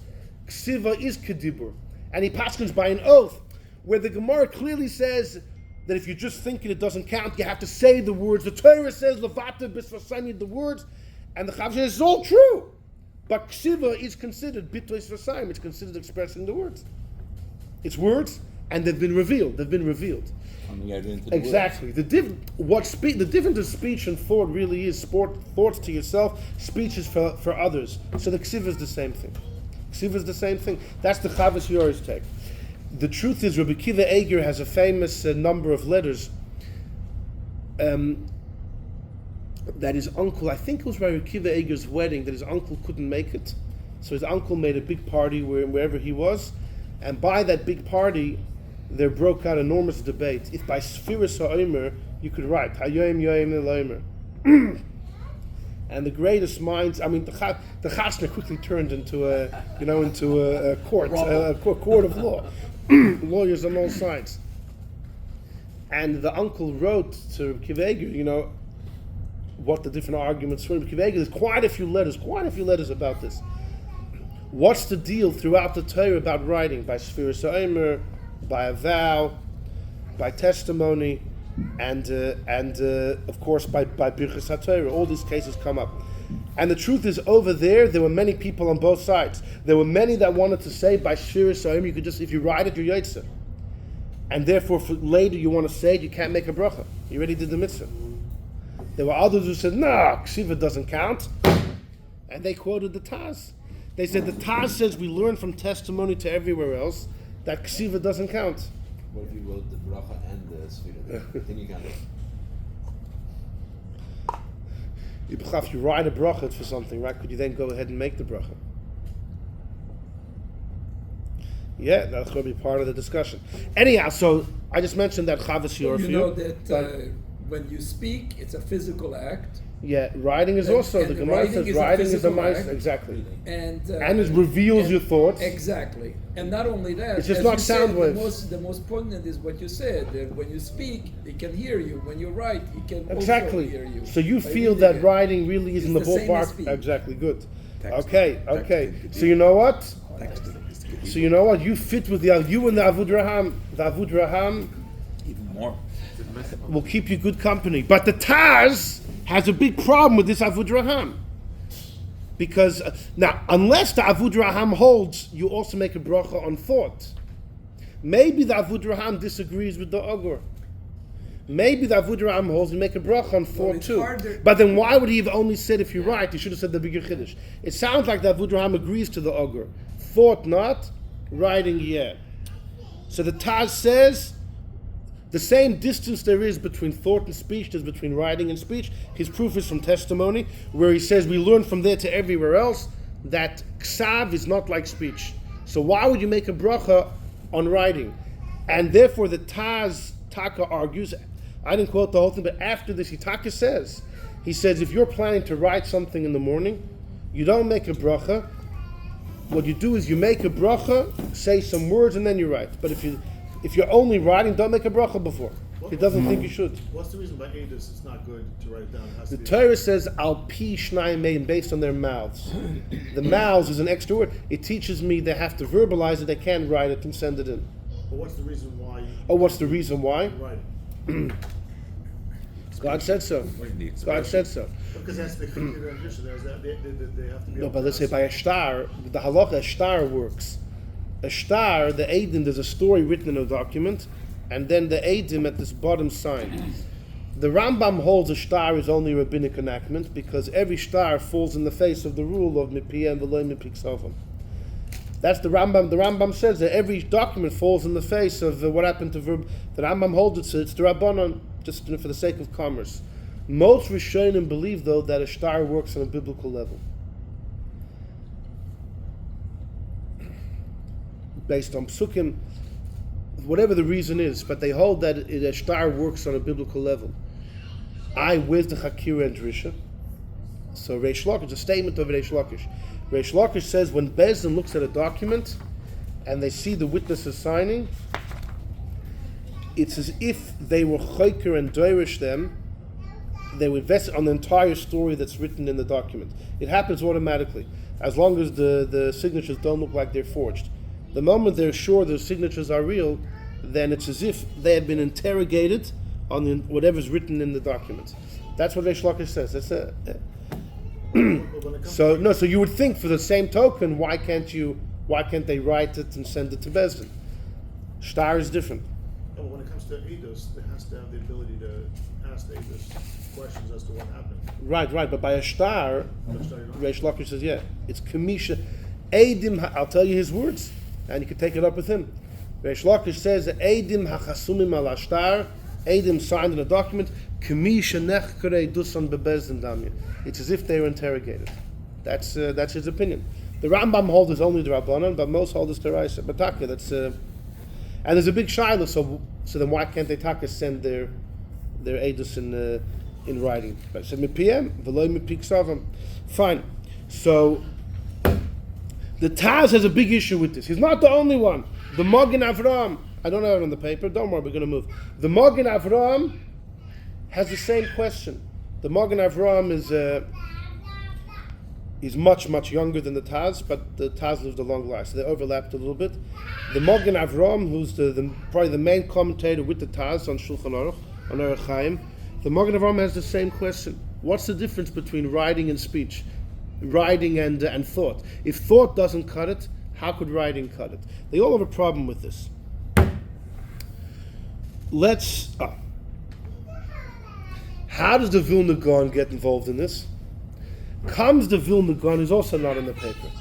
ksiva is kedibur. And he paskins by an oath, where the Gemara clearly says that if you just think it doesn't count, you have to say the words. The Torah says, levata bisvasani, the words, and the Chavas says it's all true. But ksiva is considered bitul chametz. It's considered expressing the words. It's words, and they've been revealed. Coming out into the Exactly. The difference of speech and thought really is thoughts to yourself, speech is for others. So the ksiva is the same thing. That's the Chavas Yor's take. The truth is, Rabbi Kiva Eger has a famous number of letters that his uncle, I think it was Rabbi Kiva Eger's wedding, that his uncle couldn't make it. So his uncle made a big party wherever he was, and by that big party, there broke out enormous debate. If by Sefiras Haomer you could write Hayoim Yoim Elomer, and the greatest minds, I mean, the chasna quickly turned into a court of law, lawyers on all sides. And the uncle wrote to Kiva Eger, what the different arguments were. Kiva Eger, there's quite a few letters about this. What's the deal throughout the Torah about writing by Sefiras Haomer, by a vow, by testimony, and of course by Birkas HaTorah? All these cases come up. And the truth is, over there were many people on both sides. There were many that wanted to say by Sefiras Haomer, you could just, if you write it, you're Yotze. And therefore, for later you want to say it, you can't make a bracha. You already did the mitzvah. There were others who said, no, ksiva doesn't count. And they quoted the Taz. They said the Taz says we learn from testimony to everywhere else that ksiva doesn't count. What if you wrote the bracha and the Sefiras? Then you count it. If you write a bracha for something, right, could you then go ahead and make the bracha? Yeah, that's going to be part of the discussion. Anyhow, so I just mentioned that Chavas Yor. You know that when you speak, it's a physical act. Yeah, writing is also, the Gemara says writing is a mice, exactly. And it reveals your thoughts. Exactly. And not only that, it's just not sound waves. The most poignant is what you said, that when you speak, he can hear you. When you write, he can also hear you. So you feel that writing really is in the ballpark. Exactly, good. Okay. So you know what? You fit with you and the Avud Raham. The Avud Raham even more will keep you good company. But the Taz has a big problem with this Avud Raham. Because, now, unless the Avud Raham holds, you also make a bracha on thought. Maybe the Avud Raham disagrees with the Ogur. Maybe the Avud Raham holds, you make a bracha on thought too. But then why would he have only said if you write? He should have said the bigger Chiddush. It sounds like the Avud Raham agrees to the Ogur. Thought not, writing yeah. So the Taz says, the same distance there is between thought and speech, there's between writing and speech. His proof is from testimony, where he says we learn from there to everywhere else that ksav is not like speech. So why would you make a bracha on writing? And therefore the Taz Taka argues, I didn't quote the whole thing, but after this Taka says, he says if you're planning to write something in the morning, you don't make a bracha. What you do is you make a bracha, say some words, and then you write. But if you're only writing, don't make a bracha before. He doesn't think you should. What's the reason by Edus it's not good to write it down? It has The to be Torah says al pi shnayim meim, based on their mouths. The mouths is an extra word. It teaches me they have to verbalize it. They can't write it and send it in. But what's the reason why? What's the reason why? Right. God said so. God said so. Because that's the rendition. They have to be. No, but let's say by a star, the halacha, a star works. A star, the Eidim, there's a story written in a document, and then the Eidim at this bottom sign. The Rambam holds a star is only a rabbinic enactment because every star falls in the face of the rule of mipi and v'lo mipi ksavim. That's the Rambam. The Rambam says that every document falls in the face of what happened to verb. The Rambam holds it, so it's the Rabbanon, just for the sake of commerce. Most Rishonim believe, though, that a star works on a biblical level. Based on psukim, whatever the reason is, but they hold that a star works on a biblical level. Where's the Chakira and Drisha? So Reish Lakish, a statement of Reish Lakish. Reish Lakish says when Bezdin looks at a document and they see the witnesses signing, it's as if they were choker and doirish them they would vest it on the entire story that's written in the document. It happens automatically, as long as the signatures don't look like they're forged. The moment they're sure the signatures are real, then it's as if they have been interrogated on whatever's written in the document. That's what Reish Lakish says. That's it. So you would think, for the same token, why can't they write it and send it to Bezdin? Shtar is different. Well, when it comes to Eidos, they has to have the ability to ask the Eidos questions as to what happened. Right, but by a shtar, But shtar, you don't- Reish Lakish says, yeah, it's Kamisha. Eidim, I'll tell you his words, and you can take it up with him. Reish Lakish says that Eidim hachasumim al shtar, Eidim signed in a document, Kamisha nechkere dusan bebezdin damya. It's as if they were interrogated. That's his opinion. The Rambam holds is only the Rabbanan, but most hold is Deoraisa. But Taka, that's and there's a big shiloh. So then why can't they Taka send their edus in writing? But so mipiem v'loy mipiksavam. Fine. So the Taz has a big issue with this. He's not the only one. The Magen Avraham, I don't have it on the paper. Don't worry, we're going to move. The Magen Avraham has the same question. The Magen Avraham is much younger than the Taz, but the Taz lived a long life, so they overlapped a little bit. The Magen Avraham, who's probably the main commentator with the Taz on Shulchan Aruch, on Orach Chaim, the Magen Avraham has the same question. What's the difference between writing and speech? Writing and thought. If thought doesn't cut it, how could writing cut it? They all have a problem with this. How does the Vilna Gaon get involved in this? Comes the Vilna Gaon, is also not in the paper.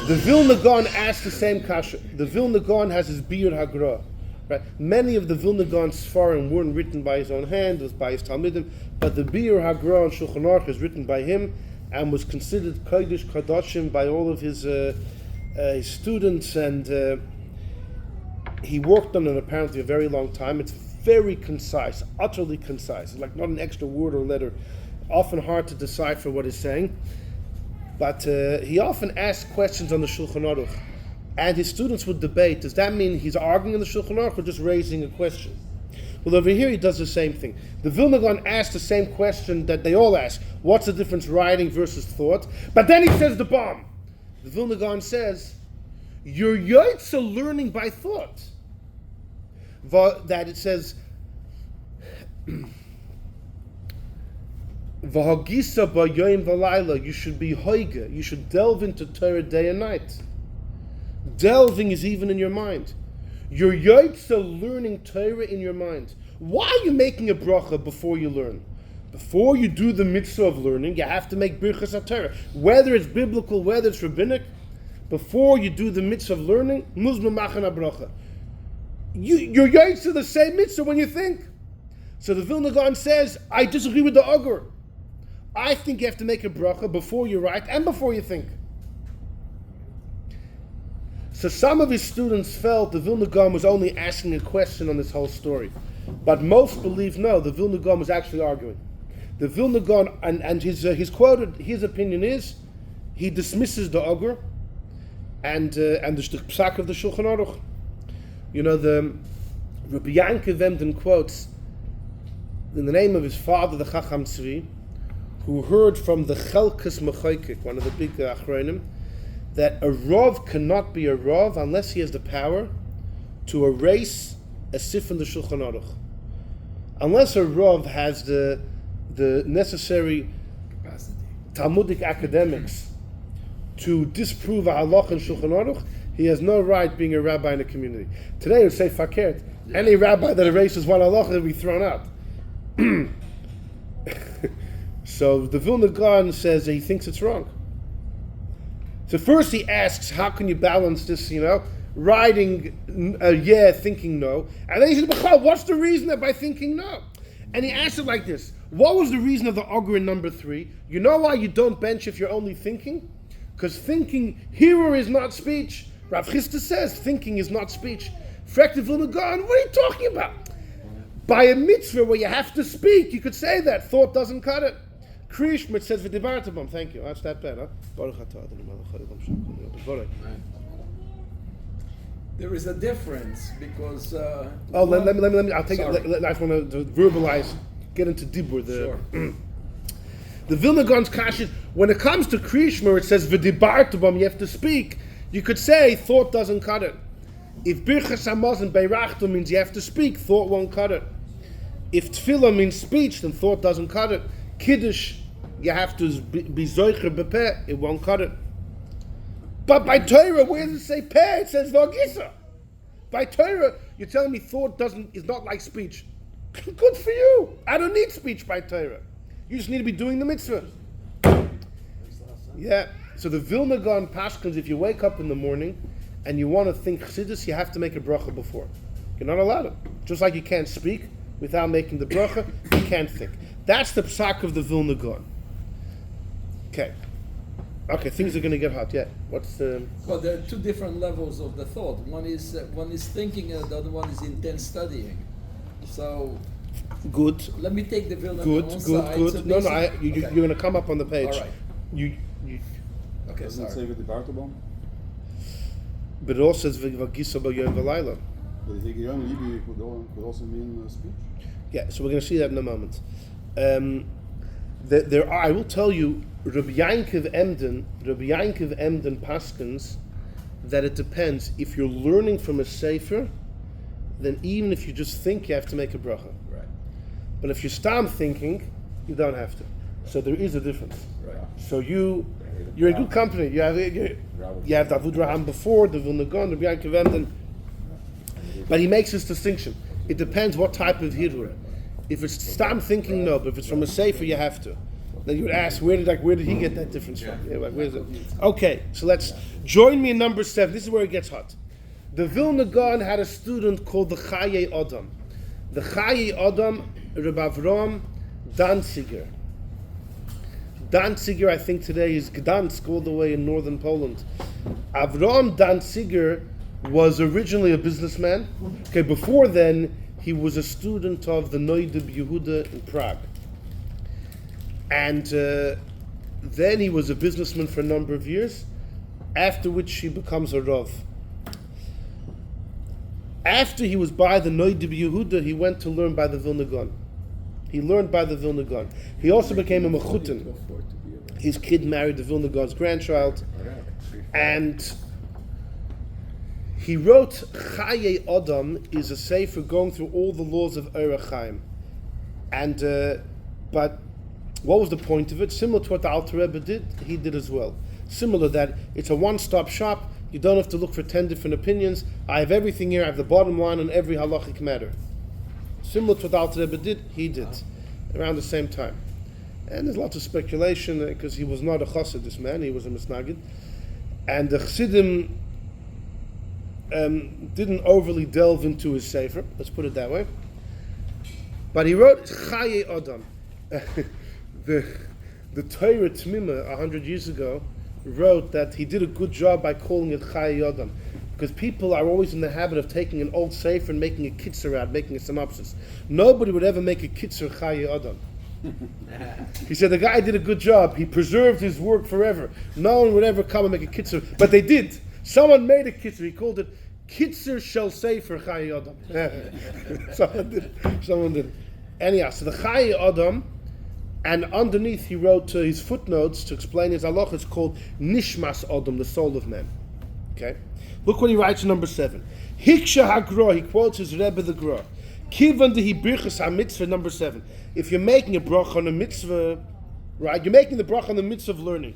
The Vilna Gaon asks the same kasha. The Vilna Gaon has his Biur Hagra. Right? Many of the Vilna Gaon's Sfarim weren't written by his own hand, it was by his Talmidim, but the Biur Hagra on Shulchan Aruch is written by him and was considered Kodesh Kadoshim by all of his students, and he worked on it apparently a very long time. It's very concise, utterly concise, like not an extra word or letter, often hard to decipher what he's saying. But he often asks questions on the Shulchan Aruch, and his students would debate, does that mean he's arguing in the Shulchan Aruch or just raising a question? Well, over here he does the same thing. The Vilna Gaon asks the same question that they all ask, what's the difference writing versus thought? But then he says the bomb. The Vilna Gaon says, your yoitz are learning by thought. That it says, V'hagisa b'yoyim v'layla, you should be hoiga, you should delve into Torah day and night. Delving is even in your mind. Your yoitz are learning Torah in your mind. Why are you making a bracha before you learn? Before you do the mitzvah of learning, you have to make Birkas HaTorah. Whether it's biblical, whether it's rabbinic, before you do the mitzvah of learning, muzma machan bracha. Your yoitz are the same mitzvah when you think. So the Vilna Gaon says, I disagree with the Ogur. I think you have to make a bracha before you write and before you think. So some of his students felt the Vilna Gaon was only asking a question on this whole story. But most believe no, the Vilna Gaon was actually arguing. The Vilna Gaon, and his quoted, his opinion is, he dismisses the Ogur and the psak of the Shulchan Aruch. You know, the Rabbi Yankov Emden quotes, in the name of his father, the Chacham Tzvi, who heard from the Chelkas Mechoykik, one of the big Achronim, that a Rav cannot be a Rav unless he has the power to erase a sif in the Shulchan Aruch. Unless a Rav has the necessary capacity, Talmudic academics to disprove a halach in Shulchan Aruch, he has no right being a rabbi in a community. Today, we would say fakert. Any rabbi that erases one halach will be thrown out. So the Vilna Gaon says that he thinks it's wrong. So first he asks, how can you balance this, writing yeah, thinking no. And then he says, what's the reason that by thinking no? And he asks it like this. What was the reason of the Ogur in number 3? You know why you don't bench if you're only thinking? Because thinking, hearer is not speech. Rav Chisda says, thinking is not speech. Frek the Vilna Gaon, what are you talking about? By a mitzvah where you have to speak, you could say that. Thought doesn't cut it. Krish, which says v'divartabam. Thank you. That's that bad, huh? there is a difference because. Let me. I'll take Sorry. it. I just want to verbalize, get into dibur. Sure. The Vilna Gaon's kasha, when it comes to Krishma, it says v'dibartubam, you have to speak. You could say thought doesn't cut it. If Birkas HaMazon beirachtu means you have to speak, thought won't cut it. If tefillah means speech, then thought doesn't cut it. Kiddush, you have to be zoicher bepeh, it won't cut it. But by Torah, where does it say peh? It says vagisa. By Torah, you're telling me thought is not like speech. Good for you. I don't need speech by Torah. You just need to be doing the mitzvah. Yeah. So the Vilna Gaon Pashkins, if you wake up in the morning and you want to think chassidus, you have to make a bracha before. You're not allowed to. Just like you can't speak without making the bracha, you can't think. That's the psak of the Vilna Gaon. Okay, things are going to get hot. Yeah. What's the? Well, there are two different levels of the thought. One is thinking, and the other one is intense studying. So. Good. Let me take the Vilna Good. Gaon Good. side. Good. So No. okay. You're going to come up on the page. All right. You. Okay, Doesn't it say sorry. with the Bartobon? But it also says v'gisa b'yom v'layla. But the Higion Libi could also mean speech. Yeah. So we're going to see that in a moment. There are. I will tell you. Rabbi Yankov Emden Paskins that it depends. If you're learning from a sefer, then even if you just think, you have to make a bracha. Right. But if you start thinking, you don't have to. So there is a difference. Right. So you're in good company. You have the Avud Raham before, the Vilna Gaon, Rabbi Yankov Emden. But he makes this distinction. It depends what type of hirur. If it's stam thinking, no. But if it's from a sefer, you have to. Then you would ask, where did he get that difference from? Yeah, like, where is it? Okay, so let's join me in number 7. This is where it gets hot. The Vilna Gaon had a student called the Chaye Adam. The Chaye Adam, Reb Avram Danziger. Danziger, I think today is Gdansk, all the way in northern Poland. Avram Danziger was originally a businessman. Okay, before then, he was a student of the Noidib Yehuda in Prague. And then he was a businessman for a number of years, after which he becomes a Rav. After he was by the Noidib Yehuda, he went to learn by the Vilna Gaon. He learned by the Vilna Gaon. He also became a Mechutin. His kid married the Vilna Gaon's grandchild. And he wrote Chaye Adam is a sefer going through all the laws of Orach Chaim. And, but what was the point of it? Similar to what the Alter Rebbe did, he did as well. Similar that it's a one-stop shop. You don't have to look for 10 different opinions. I have everything here. I have the bottom line on every halachic matter. Similar to what the Alter Rebbe did, he did. Around the same time. And there's lots of speculation because he was not a chassid, this man. He was a misnagid. And the chassidim didn't overly delve into his sefer. Let's put it that way. But he wrote Chaye Adam. The Torah Tmima 100 years ago wrote that he did a good job by calling it Chaye Adam, because people are always in the habit of taking an old sefer and making a kitzur out, making a synopsis. Nobody would ever make a kitzur Chaye Adam. He said the guy did a good job. He preserved his work forever. No one would ever come and make a kitzur, but they did. Someone made a kitzur. He called it Kitzur Shel Sefer Chaye Adam. Someone did. Anyhow, so the Chaye Adam. And underneath he wrote his footnotes to explain his halach. It's called Nishmas Adam, the soul of man. Okay? Look what he writes in number 7. Hiksha HaGra, he quotes his Rebbe the Gra. Kivan dehi Birkas HaMitzvah, number 7. If you're making a bracha on a mitzvah, right, you're making the bracha on the mitzvah of learning.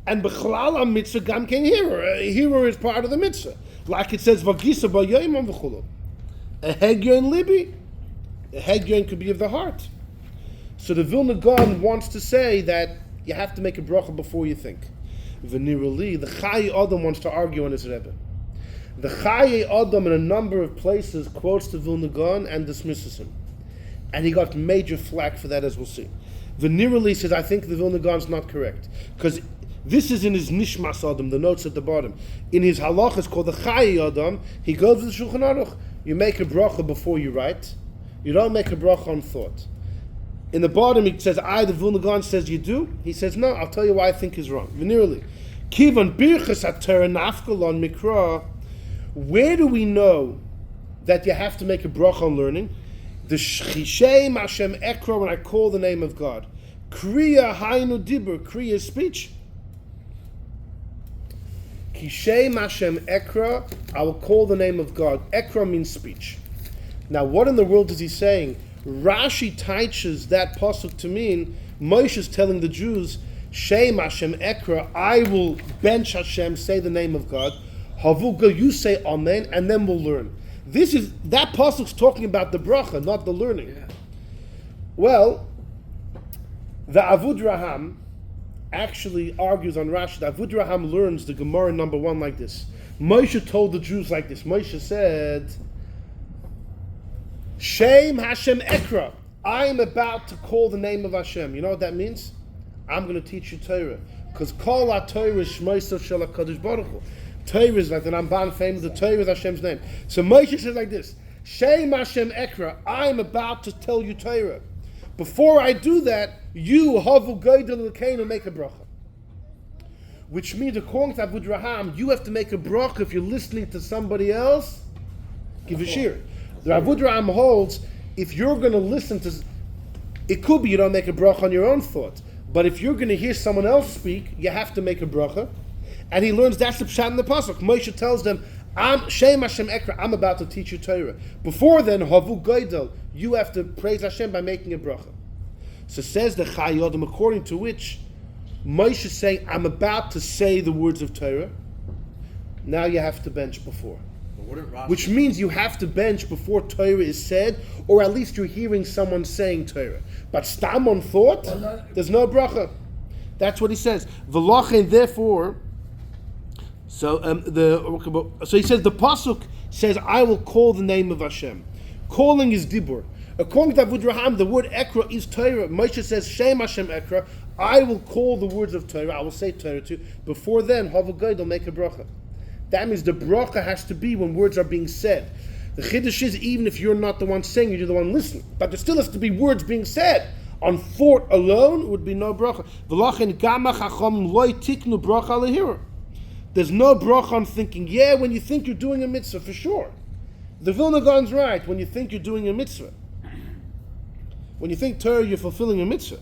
And b'chalal ha-mitzvah gam ken hero. A hero is part of the mitzvah. Like it says, v'gisa b'yoyim v'chulu. A hegyon libi. A hegyon could be of the heart. So the Vilna Gaon wants to say that you have to make a bracha before you think. V'nirali, the Chaye Adam wants to argue on his Rebbe. The Chaye Adam in a number of places quotes the Vilna Gaon and dismisses him. And he got major flack for that, as we'll see. V'nirali says, I think the Vilna Gaon's not correct. Because this is in his Nishmas Adam, the notes at the bottom. In his halach, it's called the Chaye Adam. He goes to the Shulchan Aruch. You make a bracha before you write. You don't make a bracha on thought. In the bottom, he says, the Vilna Gaon says you do. He says, no, I'll tell you why I think is wrong. Venerally. Kivan Birkas HaTorah nafkalon mikra. Where do we know that you have to make a bracha on learning? The Shishem Hashem Ekra, when I call the name of God. Kriya hainu dibur. Kriya is speech. Kishem Hashem Ekra, I will call the name of God. Ekra means speech. Now, what in the world is he saying? Rashi teaches that pasuk to mean Moshe is telling the Jews, Shem Hashem Ekra, I will bench Hashem, say the name of God. Havuga, you say Amen, and then we'll learn. That pasuk's talking about the bracha, not the learning. Yeah. Well, the Avud Raham actually argues on Rashi. The Avud Raham learns the Gemara number 1 like this. Moshe told the Jews like this. Moshe said, Shem Hashem Ekra, I am about to call the name of Hashem. You know what that means? I'm going to teach you Torah. Because Kol HaTorah is Shmoiso Shel HaKadosh Baruch Hu. Torah is like the Ramban famous, the Torah is Hashem's name. So Moshe says like this, Shem Hashem Ekra, I am about to tell you Torah. Before I do that, you, Havu Goydel L'Keinu, make a bracha. Which means, according to Avud Raham, you have to make a bracha if you're listening to somebody else, give a shir. The Avud Raham holds, if you're going to listen to, it could be you don't make a bracha on your own thought, but if you're going to hear someone else speak, you have to make a bracha. And he learns that's the pshat in the pasuk. Moshe tells them, I'm Shem Hashem Ekra, I'm about to teach you Torah. Before then, Havu Goydel, you have to praise Hashem by making a bracha. So says the Chai Yodam, according to which Moshe is saying, I'm about to say the words of Torah. Now you have to bench before. Which means you have to bench before Torah is said, or at least you're hearing someone saying Torah. But stam on thought, there's no bracha. That's what he says. V'lochen, therefore, so he says the pasuk says, I will call the name of Hashem. Calling is dibur. According to Avud Raham, the word Ekra is Torah. Moshe says, Shem Hashem Ekra, I will call the words of Torah, I will say Torah to you. Before then, Havu Goydel, make a bracha. That means the bracha has to be when words are being said. The chiddush is, even if you're not the one saying, you're the one listening. But there still has to be words being said. On thought alone would be no bracha. V'lachin gamach hacham loy tiknu bracha lehira. There's no bracha on thinking. Yeah, when you think you're doing a mitzvah, for sure. The Vilna Gaon's right, when you think you're doing a mitzvah. When you think Torah, you're fulfilling a mitzvah.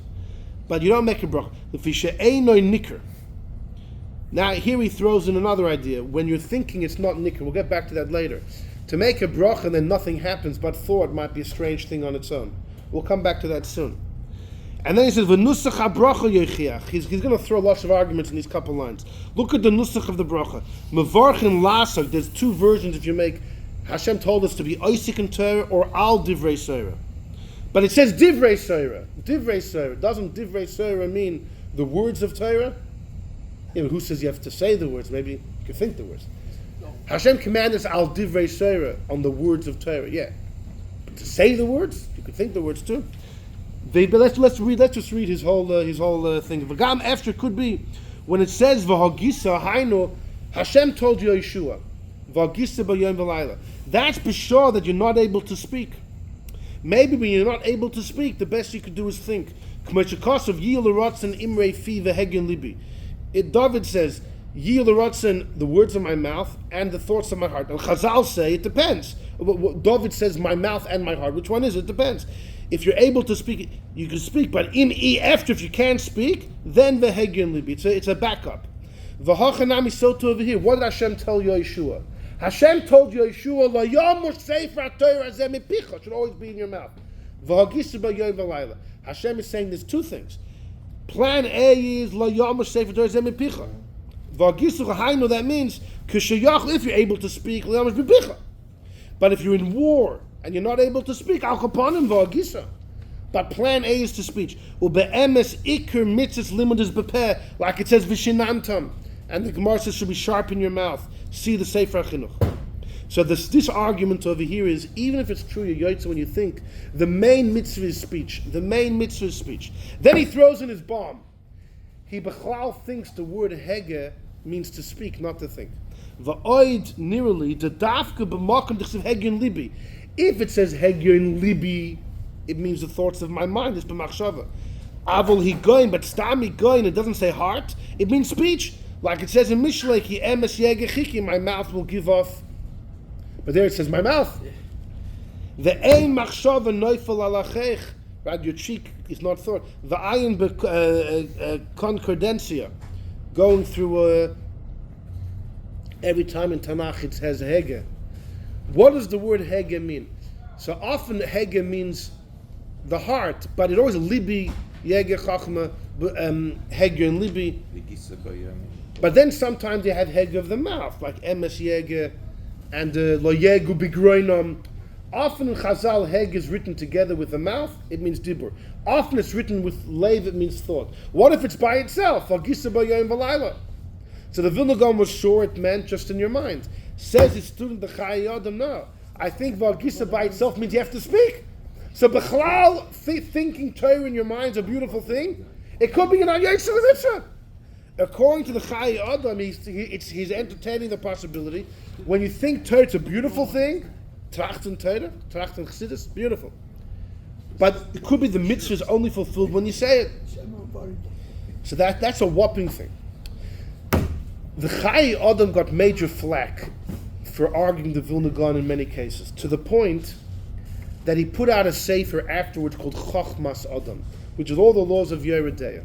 But you don't make a bracha. L'fisha einoi nikr. Now here he throws in another idea. When you're thinking it's not nikr, we'll get back to that later. To make a bracha and then nothing happens but thought might be a strange thing on its own. We'll come back to that soon. And then he says, "V'nusach habracha yochiach." He's going to throw lots of arguments in these couple lines. Look at the nusach of the bracha. Mevarchin lasak. There's 2 versions. If you make, Hashem told us to be oisik in Torah or al divrei Torah, but it says divrei Torah. Divrei Torah. Doesn't divrei Torah mean the words of Torah? Yeah, but who says you have to say the words? Maybe you can think the words. Hashem commanded us al divrei Torah, on the words of Torah. Yeah, but to say the words, you could think the words too. But let's just read his whole thing. V'gam after could be when it says v'hagisa hainu, Hashem told you Yeshua v'hagisa b'yom v'layla. That's b'shor that you're not able to speak. Maybe when you're not able to speak, the best you could do is think. K'meshakos of yil l'rotzen imrei fi v'hegen libi. David says yil l'rotzen, the words of my mouth and the thoughts of my heart. And Chazal say it depends. David says my mouth and my heart. Which one is it? Depends. If you're able to speak, you can speak, but after, if you can't speak, then v'hegen libi. It's a backup. V'hachanami soto over here. What did Hashem tell Yeshua? Hashem told Yeshua, "La yamush Sefiras Haomer zeh mipicha," should always be in your mouth. V'hagisa b'yom v'layla. Hashem is saying there's 2 things. Plan A is la yamush Sefiras Haomer zeh mipicha. V'hagisa hainu, that means k'sheyach, if you're able to speak, la yamush mipicha. But if you're in war and you're not able to speak, al kapanim v'hagisa. But plan A is to speech. Ube'emes ikr mitzvahs limud is bepeh, like it says v'shinantam, and the Gemara says should be sharp in your mouth. See the Sefer Chinuch. So this argument over here is, even if it's true, you're yotze when you think, the main mitzvah is speech. The main mitzvah is speech. Then he throws in his bomb. He bechlal thinks the word hege means to speak, not to think. Va'oid nirali the dafka b'makom d'chsev hegyon libi. If it says hegyon libi, it means the thoughts of my mind. It's b'machshava. Avol higoyin, but stam higoyin, it doesn't say heart. It means speech. Like it says in Mishlei, ki emes yegechiki, my mouth will give off. But there it says my mouth. The ein machshava noifel alachech, right? Your cheek is not thought. The ayin concordancia, going through every time in Tanakh it has hege. What does the word hege mean? So often hege means the heart, but it always libi, yege, chachma, hege and libi. But then sometimes they have hege of the mouth, like emes yege and lo yegu bigroinam. Often in Chazal, hege is written together with the mouth, it means dibur. Often it's written with lev, it means thought. What if it's by itself? So the Vilna Gaon was sure it meant just in your mind. Says his student, the Chai Yodam, no. I think Valgisa by itself means you have to speak. So Bechlal, thinking Torah in your mind is a beautiful thing. It could be an Ayyesha Mitzvah. According to the Chai Yodam, he's entertaining the possibility. When you think Torah, it's a beautiful thing. Trachten Torah, Trachten Chassidus, beautiful. But it could be the mitzvah is only fulfilled when you say it. So that's a whopping thing. The Chai Adam got major flack for arguing the Vilna Gaon in many cases, to the point that he put out a sefer afterwards called Chochmas Adam, which is all the laws of Yeridea.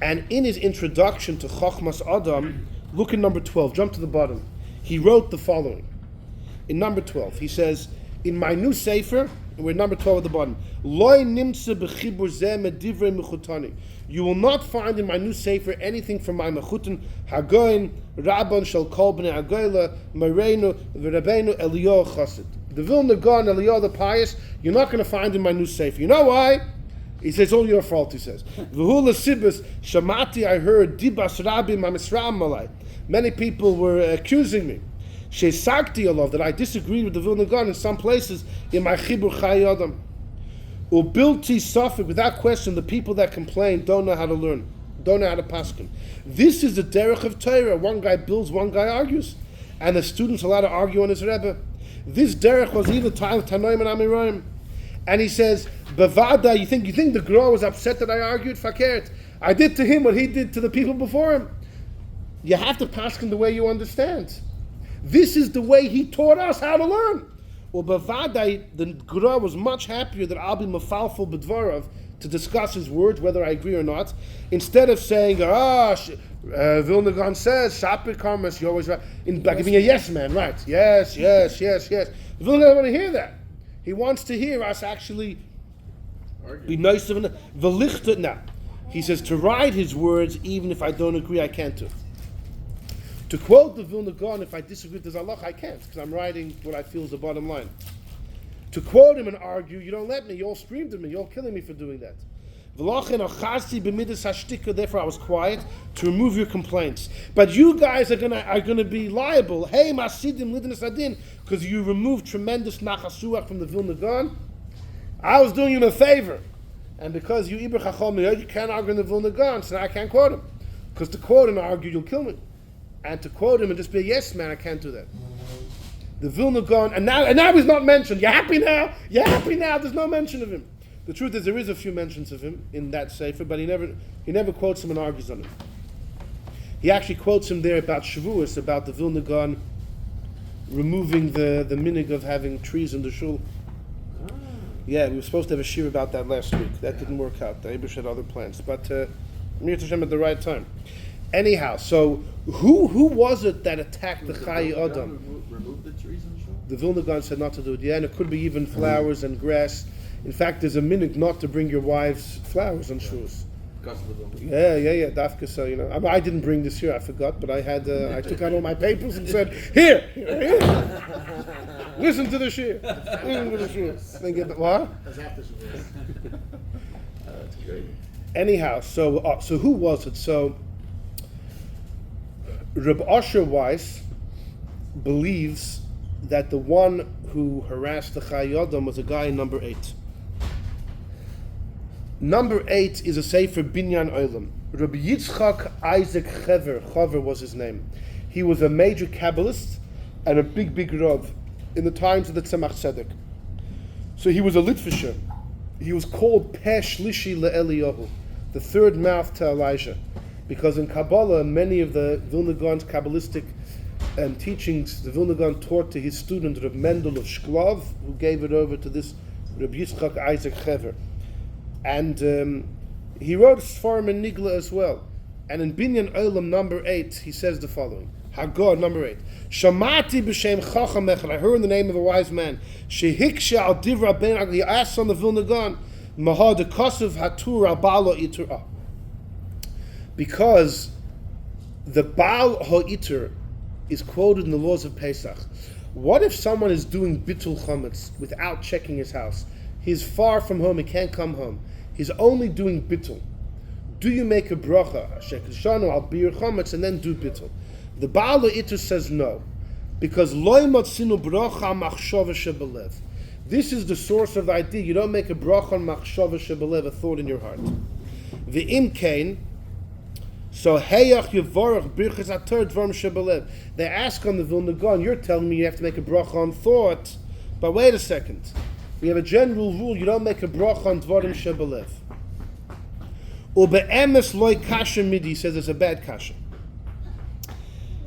And in his introduction to Chochmas Adam, look at number 12, jump to the bottom. He wrote the following. In number 12, he says, in my new sefer, and we're number 12 at the bottom, Loi nimtze b'chibur zeh medivrei mechutani. You will not find in my new sefer anything from my mechutin, Hagoin, Rabban shel kol b'nei Agoyla, Mereinu, v'Rabbeinu Eliyahu Chassid. The Vilna Gaon, Eliyahu the pious, you're not going to find in my new sefer. You know why? He says, all your fault, he says. V'hu l'sibus, shamati, I heard, dibas rabim ha'misram malai. Many people were accusing me. She'sagti Allah, that I disagreed with the Vilna Gaon in some places in my Chibur Chai Adam. Ubilti Safik, without question, the people that complain don't know how to learn, don't know how to paskin. This is the derech of Torah. One guy builds, one guy argues, and the student's allowed to argue on his Rebbe. This derech was either time of Tanoim and Amiroim. And he says, Bavada, you think the Gra was upset that I argued? Fakert. I did to him what he did to the people before him. You have to paskin the way you understand. This is the way he taught us how to learn. Well, Bavadai, the Gra was much happier that I'll be mafalful b'dvarav to discuss his words, whether I agree or not, instead of saying, Vilna Gaon says, Shapir Karmas, you always right, by giving a yes man, right? Yes. The Vilna doesn't want to hear that. He wants to hear us actually be nice of the lichter. Now, he says to write his words, even if I don't agree, I can't do it. To quote the Vilna Gaon, if I disagree with his halach, I can't, because I'm writing what I feel is the bottom line. To quote him and argue, you don't let me, you all screamed at me, you're all killing me for doing that. Therefore I was quiet to remove your complaints. But you guys are gonna be liable. Hey, Masidim Lidnas Adin, because you removed tremendous nachasuach from the Vilna Gaon. I was doing you a favor. And because you Birkas HaTorah, you can't argue in the Vilna Gaon, so now I can't quote him. Because to quote and argue, you'll kill me. And to quote him and just be a yes man, I can't do that. The Vilna Gaon, and now he's not mentioned. You happy now? There's no mention of him. The truth is there is a few mentions of him in that sefer, but he never quotes him and argues on him. He actually quotes him there about Shavuos, about the Vilna Gaon removing the minig of having trees in the shul. Yeah, we were supposed to have a shir about that last week. That didn't work out. The Abish had other plans, but Mir Hashem at the right time. Anyhow, so who was it that attacked the Chai Adam? Remove the trees and shul? The Vilna Gaon said not to do it. Yeah, and it could be even flowers and grass. In fact, there's a minute not to bring your wives flowers on shoes. Because of the Vilna. Yeah. Dafka, so I didn't bring this here. I forgot, but I had. I took out all my papers and said, "Here, listen to the shir. Then get the what? That's after Shavuos. That's great. Anyhow, so who was it? So Reb Asher Weiss believes that the one who harassed the Chai Adam was a guy in number 8. Number 8 is a sefer Binyan Olam. Rabbi Yitzchak Isaac Chaver was his name. He was a major Kabbalist and a big Rav in the times of the Tzemach Tzedek. So he was a Litvisher. He was called Peh Shlishi LeEliyahu, the third mouth to Elijah, because in Kabbalah, many of the Vilna Gaon's Kabbalistic teachings, the Vilna Gaon taught to his student Reb Mendel of Shklov, who gave it over to this Reb Yitzchak Isaac Chaver. And he wrote Sfarim and Nigla as well. And in Binyan Olam number 8, he says the following. Hagor number 8. Shamati b'shem chacham echad. I heard in the name of a wise man. Shehiksha al divra ben Agli. He asked on the Vilna Gaon. Mahad kosav haTorah balo itur. Because the Baal ha'iter is quoted in the laws of Pesach. What if someone is doing Bitul Chametz without checking his house? He's far from home, he can't come home. He's only doing Bitul. Do you make a bracha, Shekashanu al Bir Chametz, and then do Bitul? The Baal ha'iter says no. Because Loi matzinu bracha machshava shebelev. This is the source of the idea. You don't make a bracha on machshava shebelev, a thought in your heart. The imkain. So heyach yevorach Birkas HaTorah dvarim shebelev. They ask on the Vilna Gaon, you're telling me you have to make a bracha on thought, but wait a second. We have a general rule: you don't make a bracha on dvarim shebelev. Ube'emes loy kasha midi. He says it's a bad kasha.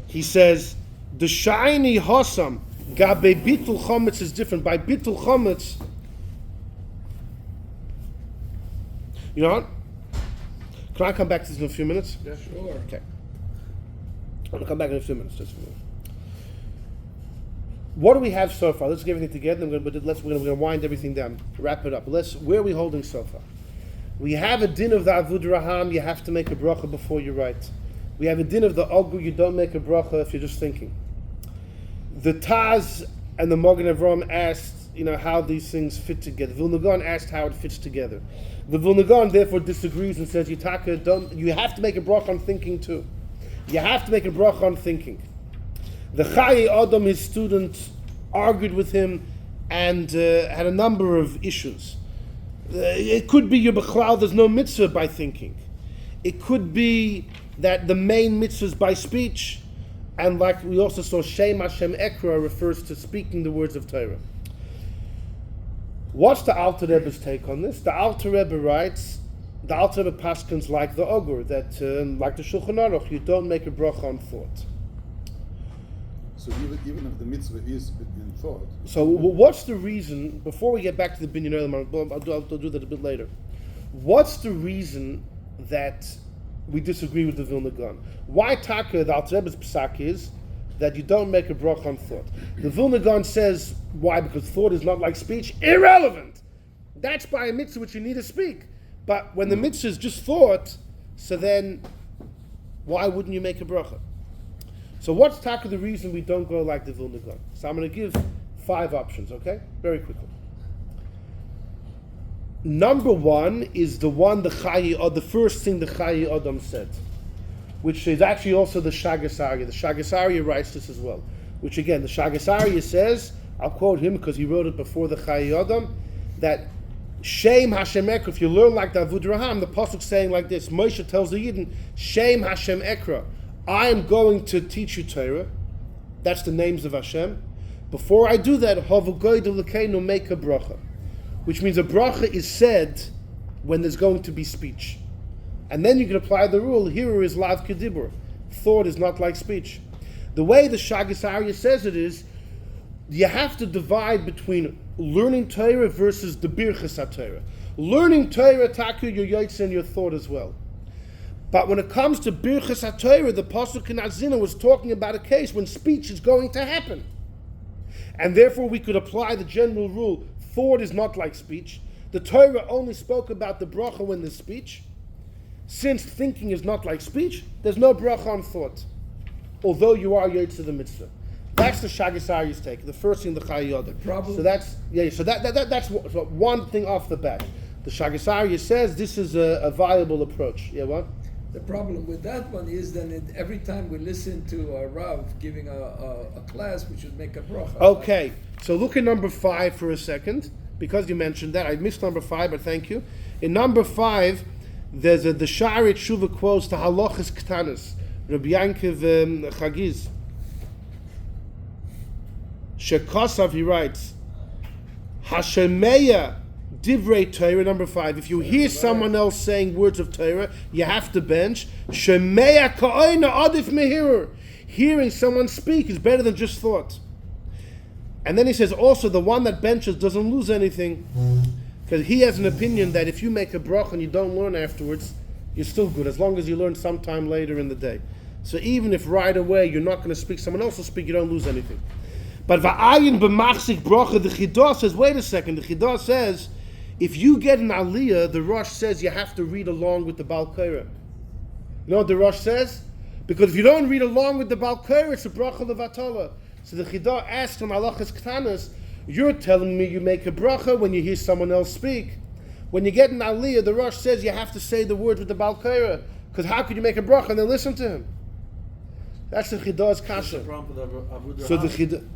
He says the shiny hosam gabe bitul chametz is different. By bitul chametz, you know what? Can I come back to this in a few minutes? Yeah, sure. Okay. I'm going to come back in a few minutes. Just a minute. What do we have so far? Let's get everything together. We're going to wind everything down. Wrap it up. Where are we holding so far? We have a din of the Avud Raham. You have to make a bracha before you write. We have a din of the Ogu. You don't make a bracha if you're just thinking. The Taz and the Magen Avraham asked, how these things fit together. Vilna Gaon asked how it fits together. The Vilna Gaon therefore disagrees and says, you have to make a bracha on thinking too. You have to make a bracha on thinking. The Chai Adam, his student, argued with him and had a number of issues. It could be there's no mitzvah by thinking. It could be that the main mitzvah is by speech, and like we also saw, Shem Hashem Ekra refers to speaking the words of Torah. What's the Alter Rebbe's take on this? The Alter Rebbe writes, the Alter Rebbe paskins like the Ogur, that like the Shulchan Aruch, you don't make a bracha on thought. So even if the mitzvah is in thought. So what's the reason, before we get back to the Binyan Olam, I'll do that a bit later. What's the reason that we disagree with the Vilna Gaon? Why Taka, the Alter Rebbe's psak is that you don't make a bracha on thought. The Vilna Gaon says, why? Because thought is not like speech. Irrelevant! That's by a mitzvah which you need to speak. But when the mitzvah is just thought, so then why wouldn't you make a bracha? So what's Taka the reason we don't go like the Vilna Gaon? So I'm going to give 5 options, okay? Very quickly. Number 1 is the first thing the Chai Adam said, which is actually also the Shagas Aryeh. The Shagas Aryeh writes this as well, which again, the Shagas Aryeh says, I'll quote him because he wrote it before the Chai Adam, that Shem Hashem Ekra, if you learn like the Avud Raham, the Pasuk saying like this, Moshe tells the Yidden, Shem Hashem Ekra, I am going to teach you Torah. That's the names of Hashem. Before I do that, Havugoy de Lekeinu make a bracha, which means a bracha is said when there's going to be speech. And then you can apply the rule, here is lav kedibur. Thought is not like speech. The way the Shagas Aryeh says it is, you have to divide between learning Torah versus the Birkas HaTorah. Learning Torah, taku your yotze and your thought as well. But when it comes to Birkas HaTorah, the Pasuk in Azina was talking about a case when speech is going to happen. And therefore we could apply the general rule, thought is not like speech. The Torah only spoke about the bracha when there's speech. Since thinking is not like speech, there's no bracha on thought, although you are yotze the mitzvah. That's the Shagas Aryeh's take. The first thing the Chai Yodeh. Problem. So that's that's one thing off the bat. The Shagas Aryeh says this is a viable approach. Yeah, what? The problem with that one is then every time we listen to a Rav giving a class, we should make a bracha. Okay, so look at number 5 for a second, because you mentioned that. I missed number 5, but thank you. In number 5, there's the Sha'arei Tshuva quotes the Halachas Ktanas, Rabbi Yankiv Chagiz. Shekosav, he writes, Hashemeya Divrei Torah, number 5. If you hear someone else saying words of Torah, you have to bench. Shemeya Ka'oina Adif Mehirur. Hearing someone speak is better than just thought. And then he says also, the one that benches doesn't lose anything. Because he has an opinion that if you make a bracha and you don't learn afterwards, you're still good, as long as you learn sometime later in the day. So even if right away you're not going to speak, someone else will speak, you don't lose anything. But va'ayin b'machzik bracha, the Chidah says, wait a second, the Chidah says, if you get an aliyah, the Rosh says you have to read along with the Baal Korah. You know what the Rosh says? Because if you don't read along with the Baal Korah, it's a bracha levatala. So the Chidah asks him, halachas ktanas, you're telling me you make a bracha when you hear someone else speak. When you get an aliyah, the Rosh says you have to say the words with the Baal Korah. Because how could you make a bracha and then listen to him? That's the Chidah's kasha. So the Chidah,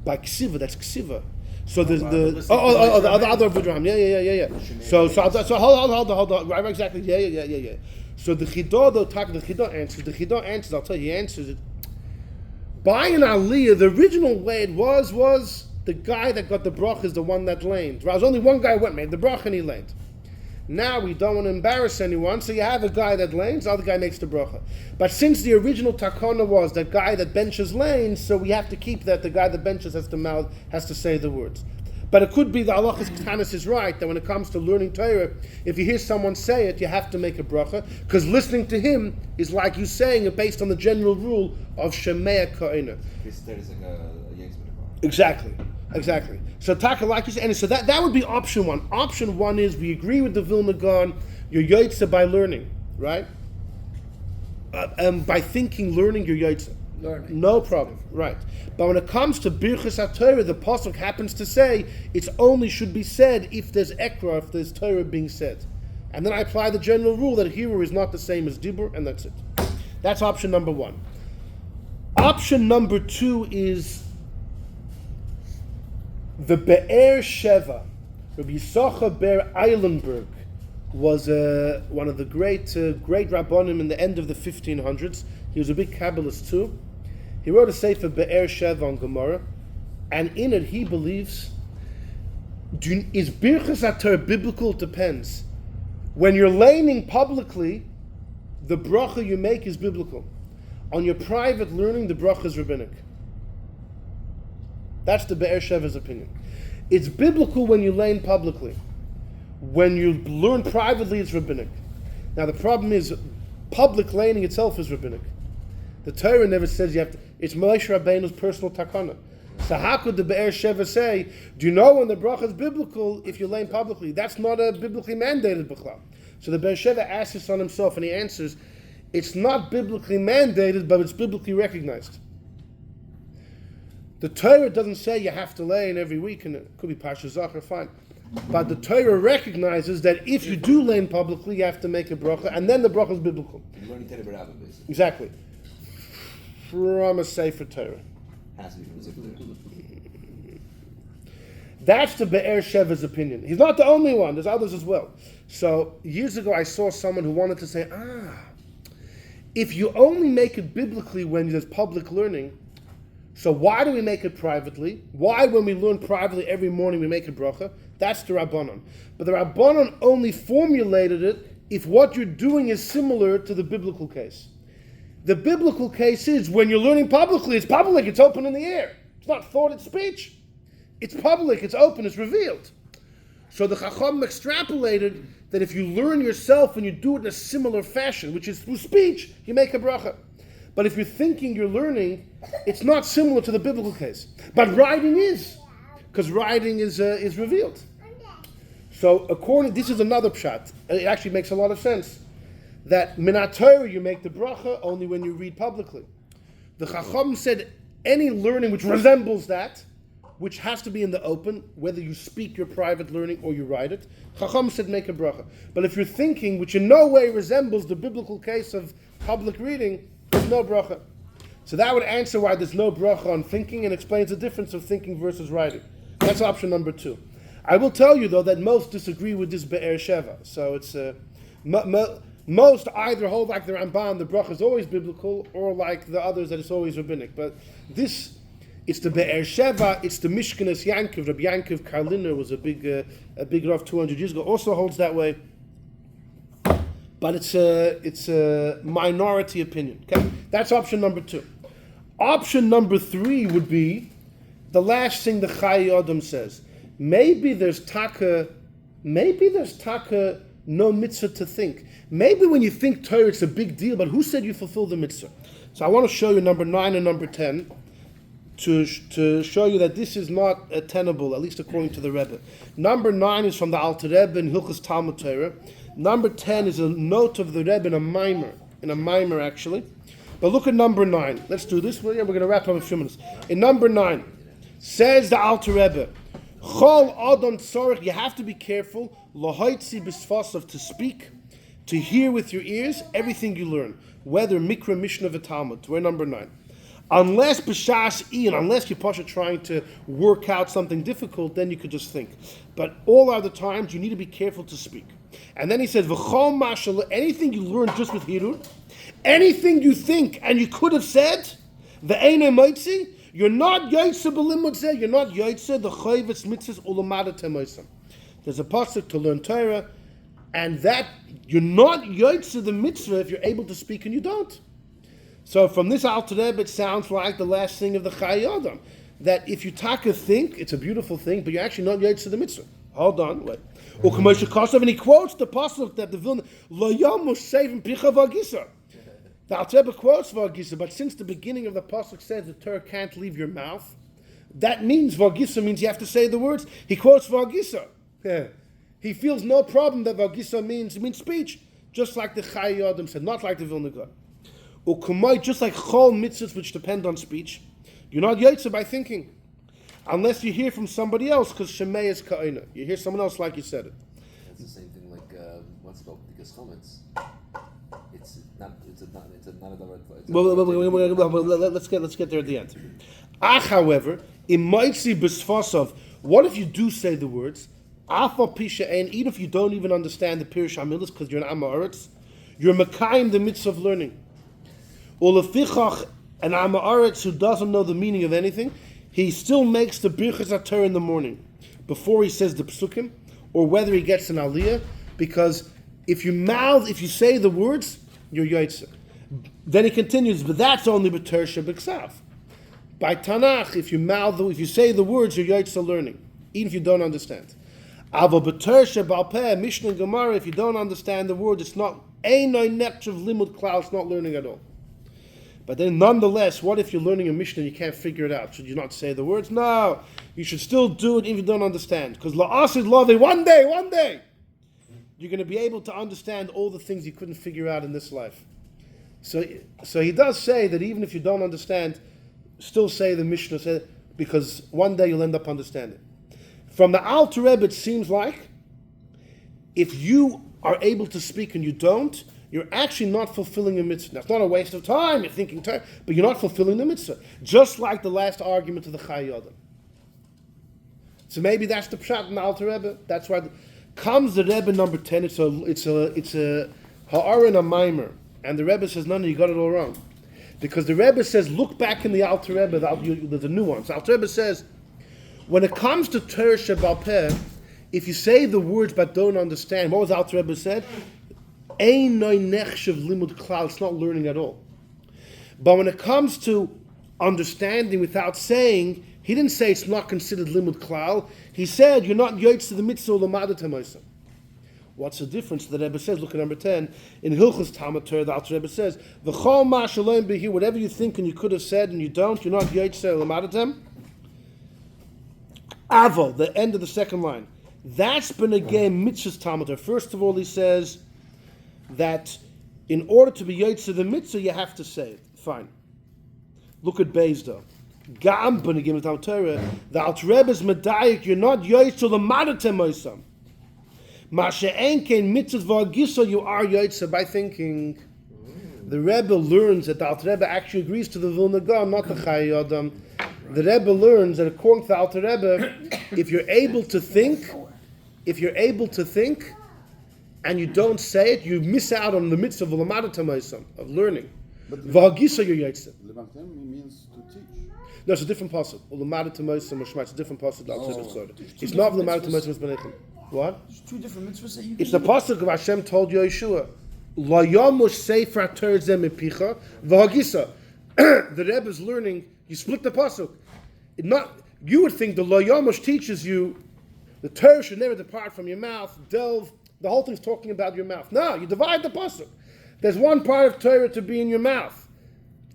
by ksiva, that's ksiva. So the other Avudraham, yeah. So hold on, right, exactly, yeah. So the Chidah, though, the Chidah answers, I'll tell you, he answers it. By an aliyah, the original way it was the guy that got the bracha is the one that laned. There was only one guy who went, made the bracha and he laned. Now we don't want to embarrass anyone, so you have a guy that lanes, the other guy makes the bracha. But since the original takana was that guy that benches lanes, so we have to keep that the guy that benches has to say the words. But it could be the halachas ktanis is right, that when it comes to learning Torah, if you hear someone say it, you have to make a bracha, because listening to him is like you saying it based on the general rule of Shemea Ka'ina. Exactly. So taka, like you said, and so that would be option one. Option one is we agree with the Vilna Gaon, you're yotzeh by learning, right? By thinking, learning, you're yotzeh. Learning. No problem, right. But when it comes to Birkas HaTorah, the Pasuk happens to say it's only should be said if there's ekra, if there's Torah being said. And then I apply the general rule that Hebrew is not the same as Dibur, and that's it. That's option number one. Option number two is the Be'er Sheva. Rabbi Yisachar Ber Eilenberg was one of the great Rabbonim in the end of the 1500s. He was a big Kabbalist too. He wrote a sefer Be'er Sheva on Gemara, and in it he believes, is Birkas HaTorah biblical? It depends. When you're laning publicly, the bracha you make is biblical. On your private learning, the bracha is rabbinic. That's the Be'er Sheva's opinion. It's biblical when you lane publicly. When you learn privately, it's rabbinic. Now the problem is, public laning itself is rabbinic. The Torah never says you have to. It's Moshe Rabbeinu's personal takana. So how could the Be'er Sheva say, do you know when the bracha is biblical if you lane publicly? That's not a biblically mandated b'chlal. So the Be'er Sheva asks this on himself and he answers, it's not biblically mandated, but it's biblically recognized. The Torah doesn't say you have to lane every week, and it could be Pasha Zachar, fine. But the Torah recognizes that if you do lane publicly, you have to make a bracha, and then the bracha is biblical. You're learning Torah B'Rabba, basically. Exactly. From a Sefer Torah. Has to be from a Sefer Torah. That's the Be'er Sheva's opinion. He's not the only one. There's others as well. So years ago, I saw someone who wanted to say, if you only make it biblically when there's public learning, so why do we make it privately? Why, when we learn privately every morning, we make a bracha? That's the Rabbanon. But the Rabbanon only formulated it if what you're doing is similar to the biblical case. The biblical case is when you're learning publicly, it's public, it's open in the air. It's not thought, it's speech. It's public, it's open, it's revealed. So the Chacham extrapolated that if you learn yourself and you do it in a similar fashion, which is through speech, you make a bracha. But if you're thinking you're learning, it's not similar to the biblical case. But writing is, because writing is revealed. So this is another pshat. It actually makes a lot of sense. That minat Torah you make the bracha only when you read publicly. The Chacham said any learning which resembles that, which has to be in the open, whether you speak your private learning or you write it, Chacham said make a bracha. But if you're thinking, which in no way resembles the biblical case of public reading, there's no bracha. So that would answer why there's no bracha on thinking and explains the difference of thinking versus writing. That's option number two. I will tell you, though, that most disagree with this Be'er Sheva. So it's most either hold like the Ramban, the bracha is always biblical, or like the others that it's always rabbinic. But this, it's the Be'er Sheva, it's the Mishkanas Yankiv. Rabbi Yankiv Karliner was a big Rav 200 years ago, also holds that way. But it's a minority opinion. Okay, that's option number two. Option number three would be the last thing the Chai Adam says. Maybe there's taka maybe there's taka no mitzvah to think. Maybe when you think Torah, it's a big deal, but who said you fulfill the mitzvah? So I want to show you number 9 and number 10 to show you that this is not tenable, at least according to the Rebbe. Number 9 is from the Alter Rebbe in Hilchos Talmud Torah. Number 10 is a note of the Rebbe in a mimer actually. But look at number 9. Let's do this. We're going to wrap up in a few minutes. In number 9, says the Alter Rebbe, Chol Adon Tzorich, you have to be careful, Lahaitzi B'sfasav, to speak, to hear with your ears everything you learn, whether Mikra, Mishnah, V'Talmud. We're number 9. Unless B'shas Ian, unless you're Pasha trying to work out something difficult, then you could just think. But all other times, you need to be careful to speak. And then he says, V'chol Mashal, anything you learn just with Hirur, anything you think and you could have said, V'Einei Moitzi, you're not Yaitse B'limud Zeh, you're not Yaitse, the Chayvetz Mitzvahs Ulamada Temoisam. There's a pasuk to learn Torah, and that you're not Yaitse the mitzvah if you're able to speak and you don't. So from this Alter Rebbe, it sounds like the last thing of the Chayei Adam, that if you taka think, it's a beautiful thing, but you're actually not Yaitse the mitzvah. Hold on, wait. And he quotes the pasuk that the Vilna, Lo Yamush Seivim Picha V'Agisa. The Alter Rebbe quotes V'Agisa, but since the beginning of the pasuk says the Torah can't leave your mouth, that means V'Agisa means you have to say the words. He quotes V'Agisa. Yeah. He feels no problem that V'Agisa means speech, just like the Chayei Adam said, not like the Vilna Gaon. U'kumai, just like Chol mitzvahs which depend on speech, you're not Yaitse by thinking, unless you hear from somebody else, because Shemei is Ka'ina. You hear someone else like you said it. That's the same thing like what's it called? Birkas HaTorah. It's not a direct. Well, let's get there at the end. However, in Maitzi B'sfasav, what if you do say the words? Afa Pisha, and even if you don't even understand the Pirush Hamilas because you're an Amaretz, you're Mekayim the mitzvah of learning. Ulefichach, an Amaretz who doesn't know the meaning of anything, he still makes the Birkas HaTorah in the morning before he says the Psukim, or whether he gets an Aliyah, because if you say the words, you're Yaitse. Then he continues, but that's only B'Tersha B'Ksav. By Tanakh, if you say the words, you're Yaitse learning, even if you don't understand. Ava B'Tersha B'Alpeh, Mishnah and Gemara, if you don't understand the word, it's not Einoi Nekchav Limud Klal, it's not learning at all. But then nonetheless, what if you're learning a Mishnah and you can't figure it out? Should you not say the words? No, you should still do it if you don't understand. Because La'asid Lave, one day, you're going to be able to understand all the things you couldn't figure out in this life. So he does say that even if you don't understand, still say the Mishnah, because one day you'll end up understanding. From the Alter Rebbe, it seems like if you are able to speak and you don't, you're actually not fulfilling a mitzvah. That's not a waste of time, you're thinking time, but you're not fulfilling the mitzvah. Just like the last argument of the Chayei Adam. So maybe that's the pshat in the Alter Rebbe. That's why comes the Rebbe number 10. It's a ha'ara and a mimer, and the Rebbe says, no, you got it all wrong, because the Rebbe says, look back in the Alter Rebbe, the nuance. The Alter Rebbe says, when it comes to Torah Shebal Peh, if you say the words but don't understand, what was the Alter Rebbe said? Einoi nechshav limud klal, it's not learning at all. But when it comes to understanding without saying, he didn't say it's not considered limud klal. He said you're not yoitz to the mitzvah l'mada temoisam. What's the difference? The Rebbe says, look at number 10, in Hilchos Talmud Torah, the Alter Rebbe says, v'chol ma shalom b'hi, whatever you think and you could have said and you don't, you're not yoitz l'mada tem. Avo, the end of the second line. That's been again mitzvah's Talmud Torah. First of all, he says that in order to be yoitz to the mitzvah, you have to say it. Fine. Look at Beis though. Gaon b'negim Talmud Torah, the Alter Rebbe's medayik, you're not yoitz to l'mada temoisam. Ma'ashe'en kein mitzvah v'agisa, you are yoitz by thinking. The Rebbe learns that the Alter Rebbe actually agrees to the Vilna Gaon, not the Chayei Adam. The Rebbe learns that according to the Alter Rebbe, if you're able to think, and you don't say it, you miss out on the mitzvah of l'mada temoisam, of learning. V'agisa you're yoitz. means to teach. No, it's a different pasuk. L'mada temoisam or it's a different pasuk. The Alter Rebbe said it. It's not l'mada temoisam b'nechem. What? There's two different mitzvahs that you can It's the pasuk of Hashem told Yeshua, "La yamush sefer Torah zeh mipicha v'hagisa." The Rebbe is learning. You split the pasuk. You would think the La yamush teaches you the Torah should never depart from your mouth. Delve. The whole thing's talking about your mouth. No, you divide the pasuk. There's one part of Torah to be in your mouth.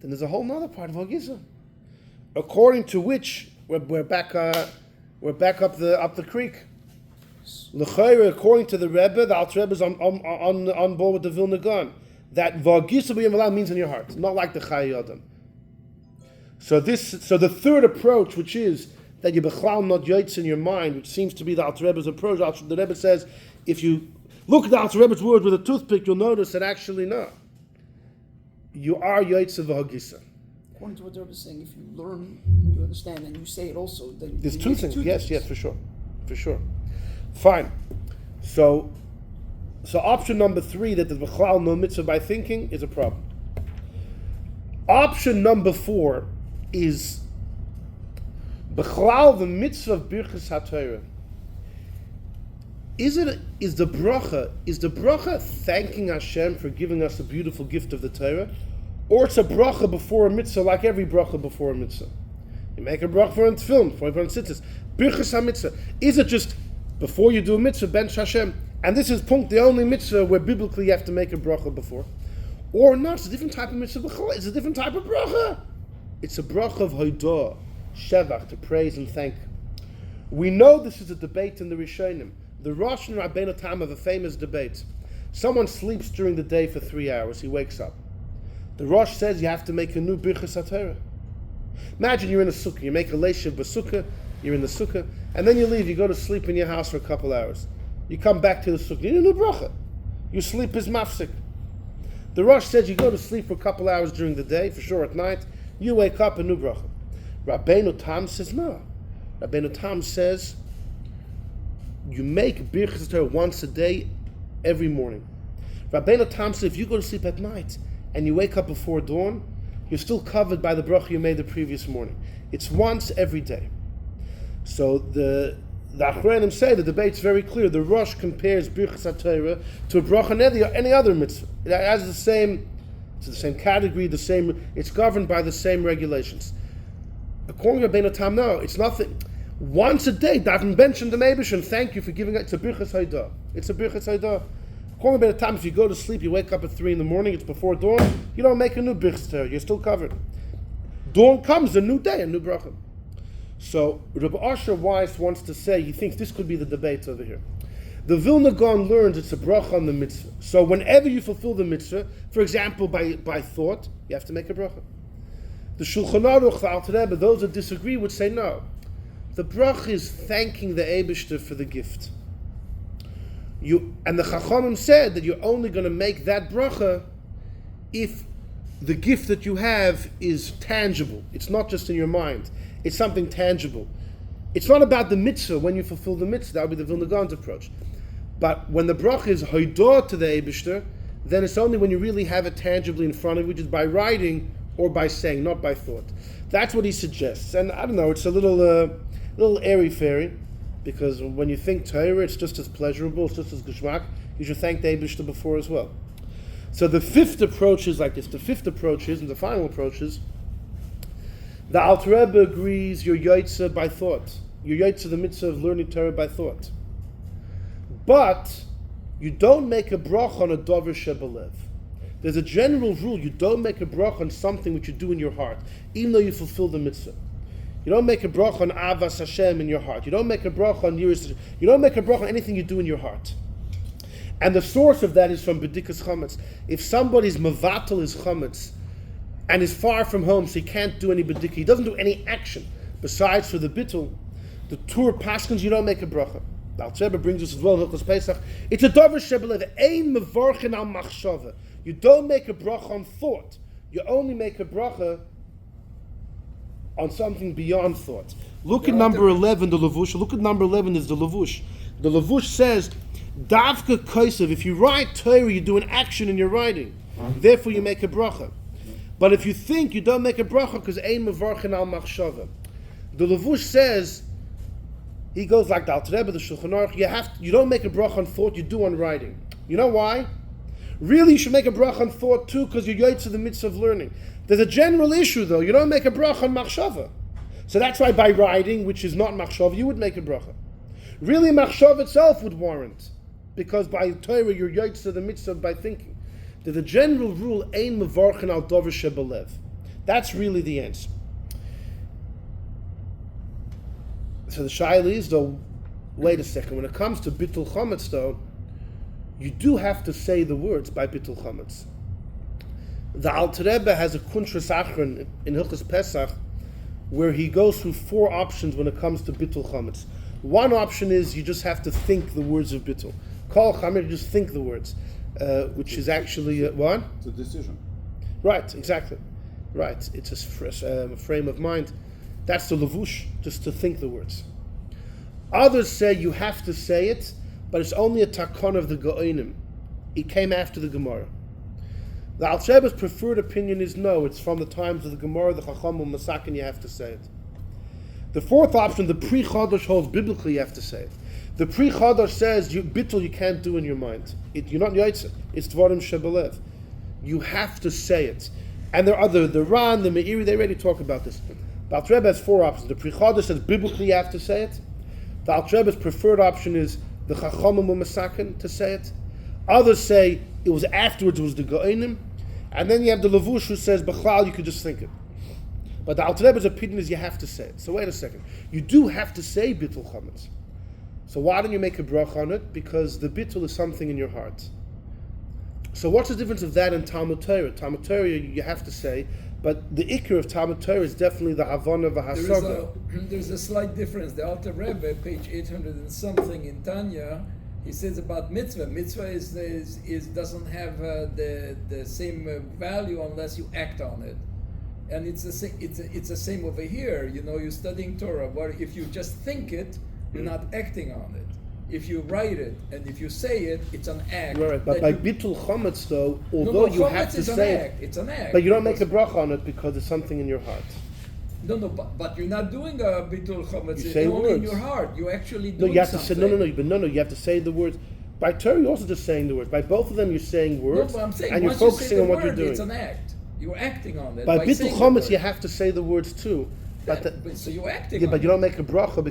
Then there's a whole other part of Hagisa, according to which we're back up the creek. L'chayra, according to the Rebbe, the Alter Rebbe is on board with the Vilna Gaon, that Hagisa b'yom means in your heart, not like the Chai Adam. So the third approach, which is that you bechlal not yaitz in your mind, which seems to be the Alter Rebbe's approach. The Rebbe says, if you look at the Alter Rebbe's words with a toothpick, you'll notice that actually no. You are yaitz of Hagisa. According to what the Rebbe is saying, if you learn, you understand, and you say it also, then There's you two make things. two Yes, things. for sure. Fine. So option number 3, that the bechlal no mitzvah by thinking, is a problem. Option number 4 is bechlal the mitzvah of Birkas HaTorah. Is the bracha thanking Hashem for giving us a beautiful gift of the Torah, or it's a bracha before a mitzvah, like every bracha before a mitzvah? You make a bracha for a film, for a tzitzis. Birkas HaMitzvah. Is it just before you do a mitzvah, ben Hashem, and this is the only mitzvah where biblically you have to make a bracha before? Or not, it's a different type of mitzvah. It's a different type of bracha. It's a bracha of hodah, shevach, to praise and thank. We know this is a debate in the Rishonim. The Rosh and Rabbeinu Tam have a famous debate. Someone sleeps during the day for 3 hours, he wakes up. The Rosh says you have to make a new Birkas HaTorah. Imagine you're in a sukkah, you make a leishav b'sukkah, you're in the sukkah, and then you leave, you go to sleep in your house for a couple hours. You come back to the sukkah, you need a new bracha. Your sleep is mafsik. The Rosh says you go to sleep for a couple hours during the day, for sure at night, you wake up, a new bracha. Rabbeinu Tam says no. Rabbeinu Tam says you make Birkas HaTorah once a day, every morning. Rabbeinu Tam says if you go to sleep at night and you wake up before dawn, you're still covered by the bracha you made the previous morning. It's once every day. So the Achronim say the debate's very clear. The Rosh compares Birkas HaTorah to a bracha any other mitzvah. It has it's the same category, it's governed by the same regulations. According to Rabbeinu Tam, no, it's nothing. Once a day, Davin Benchen the Meibish, and thank you for giving it. It's a Birkas HaTorah. It's a Birkas HaTorah. According to Rabbeinu Tam, if you go to sleep, you wake up at 3 a.m, it's before dawn, you don't make a new Birkas HaTorah, you're still covered. Dawn comes, a new day, a new bracha. So Rabbi Asher Weiss wants to say, he thinks this could be the debate over here. The Vilna Gaon learns it's a bracha on the mitzvah. So whenever you fulfill the mitzvah, for example, by thought, you have to make a bracha. The Shulchan Aruch, the Alter Rebbe, those that disagree would say no. The bracha is thanking the Eibishter for the gift. And the Chachamim said that you're only going to make that bracha if the gift that you have is tangible. It's not just in your mind. It's something tangible. It's not about the mitzvah when you fulfill the mitzvah. That would be the Vilna Gaon's approach. But when the bracha is hodah to the Eibishter, then it's only when you really have it tangibly in front of you, which is by writing or by saying, not by thought. That's what he suggests. And I don't know, it's a little airy-fairy, because when you think Torah, it's just as pleasurable, it's just as geschmack. You should thank the Eibishter before as well. So the fifth approach is like this. The fifth approach is, and the final approach is, the Alter Rebbe agrees you're yaitza by thought. You're yaitza the mitzvah of learning Torah by thought. But you don't make a bracha on a dover shebelev. There's a general rule, you don't make a bracha on something which you do in your heart, even though you fulfill the mitzvah. You don't make a bracha on avas Hashem in your heart. You don't make a bracha on yiras. You don't make a bracha on anything you do in your heart. And the source of that is from Birkas Chametz. If somebody's mavatal is chametz and is far from home, so he can't do any bedikah, he doesn't do any action besides for the bitul, the Torah paskins, you don't make a bracha. The Alter Rebbe brings us as well in Hilchos Pesach. It's a davar shebelev, ein mevorchin al machshava. You don't make a bracha on thought. You only make a bracha on something beyond thought. Look at number 11, the Levush. Look at number 11 is the Levush. The Levush says, Davka Kaisav, if you write Torah, you do an action in your writing. Therefore you make a bracha. But if you think, you don't make a bracha because ein mevarchin al machshava. The Levush says, he goes like the Alter Rebbe, the Shulchan Aruch, you don't make a bracha on thought, you do on writing. You know why? Really, you should make a bracha on thought too, because you're yaitz to the mitzvah of learning. There's a general issue though, you don't make a bracha on machshava. So that's why by writing, which is not machshava, you would make a bracha. Really, machshav itself would warrant, because by Torah you're yotze the mitzvah by thinking. The general rule, ein mevarchen al dover shebelev. That's really the answer. So the shaila is, though, wait a second, when it comes to Bitul Chametz, though, you do have to say the words by Bitul Chametz. The Alter Rebbe has a Kuntras Achron in Hilchos Pesach where he goes through 4 options when it comes to Bitul Chametz. One option is you just have to think the words of Bitul. Kol Chametz, you just think the words, which is actually, what? It's a decision. Right, exactly. Right, it's a frame of mind. That's the levush, just to think the words. Others say you have to say it, but it's only a takon of the Gaonim. It came after the Gemara. The Alter Rebbe's preferred opinion is no, it's from the times of the Gemara, the Chacham and Masakin, you have to say it. The fourth option, the Pri Chodosh holds biblically you have to say it. The Pri Chodosh says, Bitul you can't do in your mind. You're not Yaitse, it's Dvarim Shebelev. You have to say it. And there are the Ran, the Meiri, they already talk about this. The Alter Rebbe has 4 options. The Pri Chodosh says biblically you have to say it. The Alter Rebbe's preferred option is the Chachamim U'Masakin to say it. Others say it was afterwards, it was the Gaonim. And then you have the Levush who says, B'chlal, you could just think it. But the Alter Rebbe's opinion is you have to say it. So wait a second. You do have to say Bitul Chametz. So why don't you make a bracha on it? Because the Bitul is something in your heart. So what's the difference of that and Talmud Torah? Talmud Torah you have to say, but the ikar of Talmud Torah is definitely the Havana v'Hasaga. There's a slight difference. The Alter Rebbe, page 800 and something in Tanya, he says about mitzvah. Mitzvah is doesn't have the same value unless you act on it, and it's the same over here. You know, you're studying Torah. Where if you just think it, you're not acting on it. If you write it and if you say it, it's an act. Right, but by Bitul Chametz, though, although you have to say it, it's an act. but you don't make a bracha on it because it's something in your heart. No, but you're not doing a Bitul Chametz. You say only words. in your heart. You actually do. No, you have to say no. You have to say the words. By Torah, you're also just saying the words. By both of them, you're saying words, No, but I'm saying and you're once you say focusing the on what word, you're doing. It's an act. You're acting on it. By Bitul saying the Chametz, word. you have to say the words too. But So you're acting. yeah, on but you it. don't make a bracha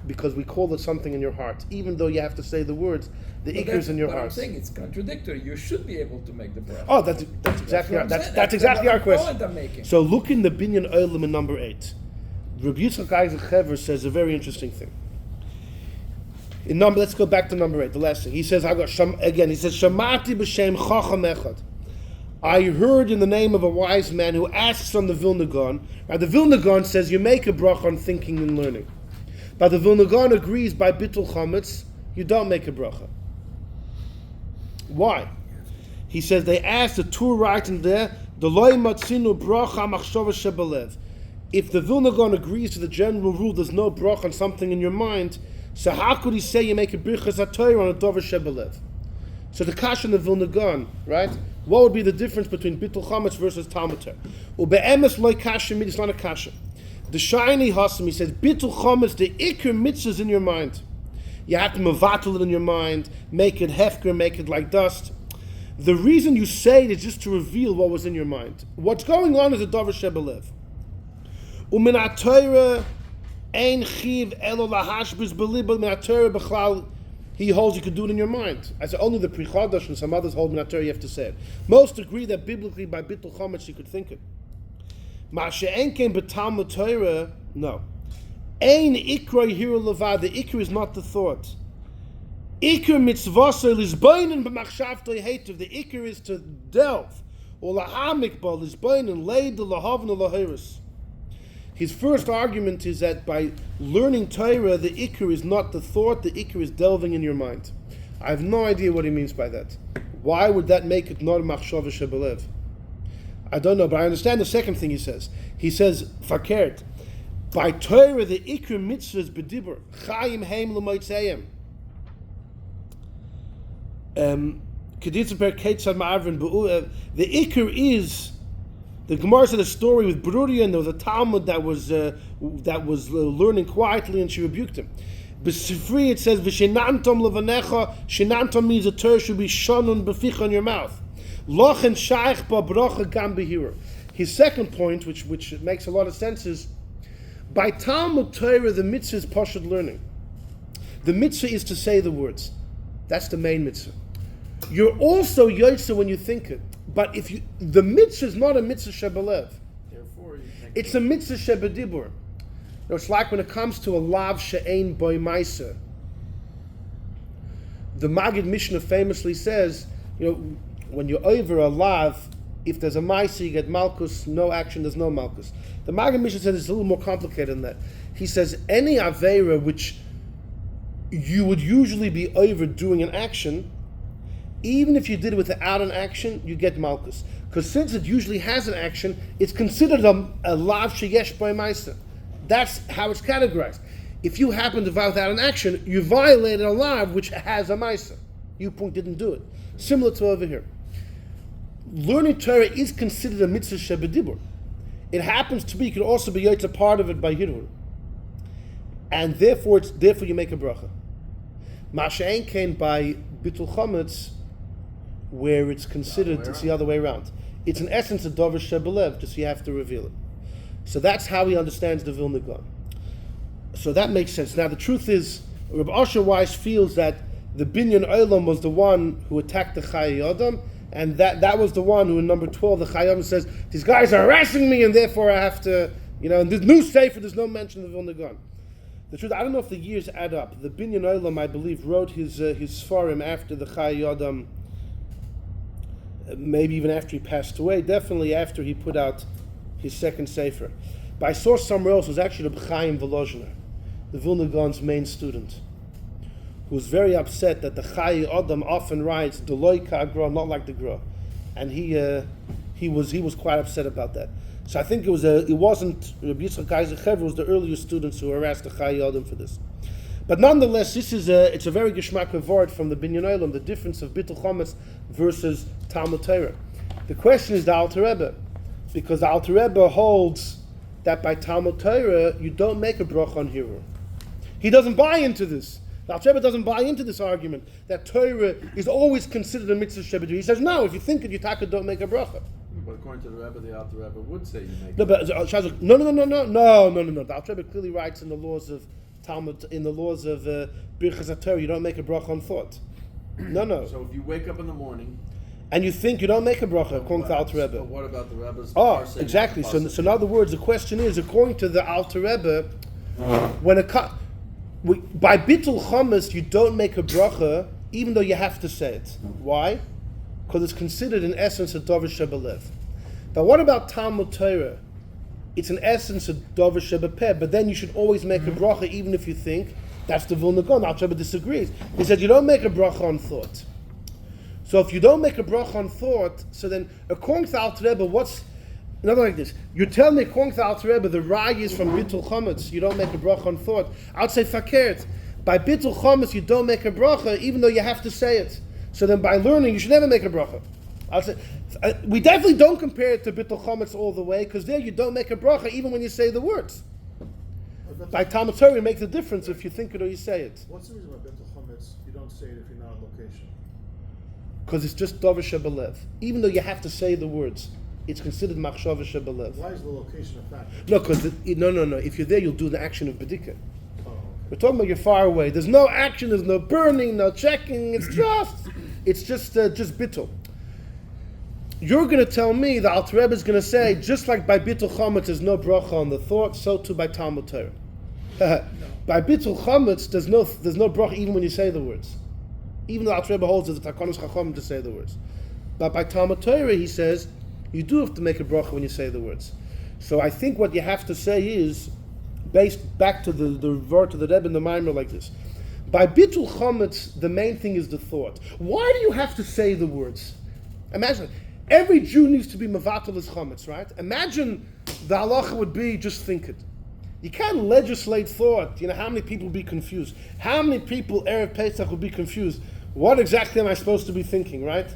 because we call it something in your heart. Even though you have to say the words, the ikar is in your but heart. I'm saying it's contradictory. You should be able to make the bracha. Oh, that's exactly what I'm saying. that's exactly our another question. point I'm making. So look in the Binyan Olam in number 8. Rabbi Yitzchak Isaac Hever says a very interesting thing. Let's go back to number 8, the last thing. He says, he says, Shamati b'shem chacham echad. I heard in the name of a wise man who asks on the Vilna Gaon. Now the Vilna Gaon says you make a bracha on thinking and learning. But the Vilna Gaon agrees by Bitul Chametz, you don't make a bracha. Why? He says they asked the two writing there, the loy matzinu bracha machshava shebelev. If the Vilna Gaon agrees to the general rule, there's no bracha on something in your mind, so how could he say you make a Birkas HaTorah on a dover shebelev? So the kasha in the Vilna Gaon, right? What would be the difference between Bitul Chametz versus Talmud Torah? Ube'emes loy kasha, it's not a kasha. The shiny Hassam, he says, Bitul Chametz, the ikar mitzvahs in your mind. You have to mevatel it in your mind, make it hefker, make it like dust. The reason you say it is just to reveal what was in your mind. What's going on is a davar shebelev. Umin ha'Torah ein chiv elo lahashbis beliba min ha'Torah b'chlal. He holds you could do it in your mind. I said only the Pri Chodosh and some others hold min ha'Torah you have to say it. Most agree that biblically by Bitul Chametz you could think it. Ma'ashe'en kein b'Talmud Torah, no. Ein ikra hiru levad. The ikra is not the thought. Ikar mitzvah is boinen b'machshavtoi hetiv. The ikar is to delve. Or lahamik bal is boinen leid the lahavn lahiris. His first argument is that by learning Torah, the ikar is not the thought, the ikar is delving in your mind. I have no idea what he means by that. Why would that make it not machshava shebelev? I don't know, but I understand the second thing he says. He says, fakert. By Torah, the ikar mitzvah is bedibur. Chayim heim l'moitzayim. The ikar is, the Gemara said a story with Bruria, and there was a Talmud that was learning quietly, and she rebuked him. B'sifri it says v'shenantom levanecha. Shenantom means a Torah should be shonun b'ficha in your mouth. Lochen shaykh ba brocho gam behira. His second point, which makes a lot of sense, is by Talmud Torah the mitzvah is pashut learning. The mitzvah is to say the words. That's the main mitzvah. You're also yotze when you think it. But the mitzvah is not a mitzvah shebelev. Therefore, you think It's a mitzvah shebedibur. It's like when it comes to a lav she'ein boi ma'aser. The Maggid Mishnah famously says, when you're over a lav, if there's a ma'aser, you get malchus. No action, there's no malchus. The Maggid Mishnah says it's a little more complicated than that. He says any aveira which you would usually be over doing an action, even if you did it without an action, you get malchus. Because since it usually has an action, it's considered a lav sheyesh boi ma'aser. That's how it's categorized. If you happen to vow without an action, you violated a lav which has a ma'aser. You didn't do it. Similar to over here. Learning Torah is considered a mitzvah shebedibur. It happens to be, you can also be a part of it by hirur. And therefore you make a bracha. Masha'en came by Bitul Chametz, where it's considered, it's the other way around. It's in essence a dover shebelev, just you have to reveal it. So that's how he understands the Vilna Gaon. So that makes sense. Now the truth is, Rabbi Asher Weiss feels that the Binyan Olam was the one who attacked the Chayei Adam, and that was the one who in number 12, the Chayei Adam says, these guys are harassing me and therefore I have to, in this new Sefer there's no mention of the Vilna Gaon. The truth, I don't know if the years add up. The Binyan Olam, I believe, wrote his Sfarim after the Chayei Adam, maybe even after he passed away, definitely after he put out his second Sefer. But I saw somewhere else, it was actually Reb Chaim Volozhiner, the Vilna Gaon's main student, who was very upset that the Chayei Adam often writes Deloi Ka'agra, not like the Gra, and he was quite upset about that. So I think it wasn't Rabbi Yitzchak Kaiser Chevra, was the earlier students who harassed the Chayei Adam for this. But nonetheless, it's a very geschmack word from the Binyan Olam, the difference of Bitul Chametz versus Talmud Torah. The question is the Alter Rebbe, because the Alter Rebbe holds that by Talmud Torah you don't make a bracha on hirur. He doesn't buy into this. The Alter Rebbe doesn't buy into this argument that Torah is always considered a mitzvah shebedibur. He says no, if you think it, you don't make a bracha. But according to the Rebbe, the Alter Rebbe would say you make. No, but no. The Alter Rebbe clearly writes in the laws of Talmud, in the laws of Birkas HaTorah, you don't make a bracha on thought. No. So if you wake up in the morning and you think, you don't make a bracha according to the Alter Rebbe. But what about the Rebbe's? Oh, exactly. So in other words, the question is, according to the Alter Rebbe, when by Bitul Chametz you don't make a bracha, even though you have to say it. Why? Because it's considered in essence a dover shebelev. But what about Talmud Torah? It's in essence a dover shebepeh, but then you should always make a bracha even if you think that's the Vilna Gaon. Alter Rebbe disagrees. He said you don't make a bracha on thought. So if you don't make a bracha on thought, so then according to Alter Rebbe, another like this? You're telling me according to Alter Rebbe, the raya is from Bitul Chametz, you don't make a bracha on thought. I'd say fakert. By Bitul Chametz you don't make a bracha even though you have to say it. So then by learning you should never make a bracha. I'll say we definitely don't compare it to Bitul Chametz all the way, because there you don't make a bracha even when you say the words. By Talmud Torah you make the difference if you think it or you say it. What's the reason why Bitul Chametz you don't say it if you're not on location? Because it's just dover shebelev. Even though you have to say the words, it's considered machshava shebelev. Why is the location a factor? No, because no. If you're there, you'll do the action of bedika. Oh, okay. We're talking about you're far away. There's no action. There's no burning. No checking. It's just bittul. You're going to tell me the Alter Rebbe is going to say just like by Bitul Chametz there's no bracha on the thought, so too by Talmud Torah. By Bitul Chametz there's no bracha even when you say the words. Even though Alter Rebbe holds it's a takonos chacham to say the words. But by Talmud Torah he says you do have to make a bracha when you say the words. So I think what you have to say is, based back to the word to the Rebbe and the Maimer like this. By Bitul Chametz, the main thing is the thought. Why do you have to say the words? Imagine, every Jew needs to be mevatel his chametz, right? Imagine the halacha would be, just think it. You can't legislate thought. How many people would be confused? How many people, Erev Pesach, would be confused? What exactly am I supposed to be thinking, right?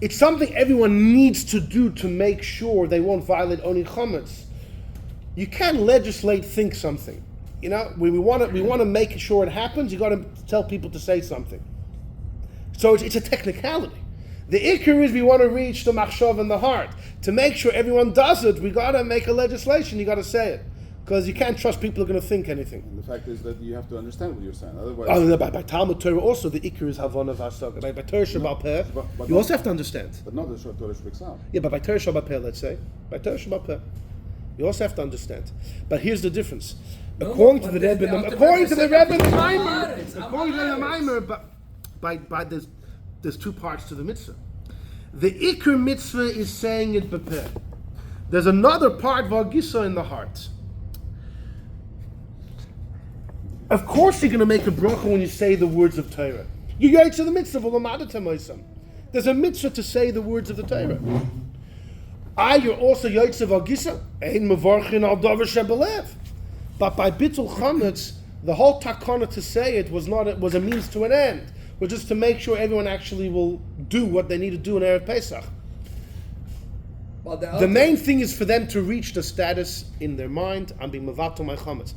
It's something everyone needs to do to make sure they won't violate only chametz. You can't legislate think something. We want to make sure it happens. You got to tell people to say something. So it's a technicality. The ikar is we want to reach the machshav in the heart. To make sure everyone does it, we got to make a legislation. You got to say it. Because you can't trust people are going to think anything. And the fact is that you have to understand what you're saying. Otherwise, By Talmud Torah also the Iker is Havana Vasaga. By Torah Shabbat Peh, but you not- also have to understand. but not the short Torah speaks out. Yeah, but by Torah Shabbat Peh, let's say, by Torah Shabbat Peh, you also have to understand. But here's the difference. According to the Rebbe, according to the Rebbe, according to the Maimer, but by there's two parts to the mitzvah. The Iker mitzvah is saying it b'peh. There's another part v'agisa in the heart. Of course you're going to make a brocha when you say the words of Torah. You yaitz the mitzvah v'lamadatem oisam. There's a mitzvah to say the words of the Torah. You're also yaitz v'agisa. Ein mevarchin al davar shebelev. But by Bitul Chametz, the whole takana to say it was a means to an end. Was just to make sure everyone actually will do what they need to do in Erev Pesach. The main thing is for them to reach the status in their mind, I'm being mevatel my chametz.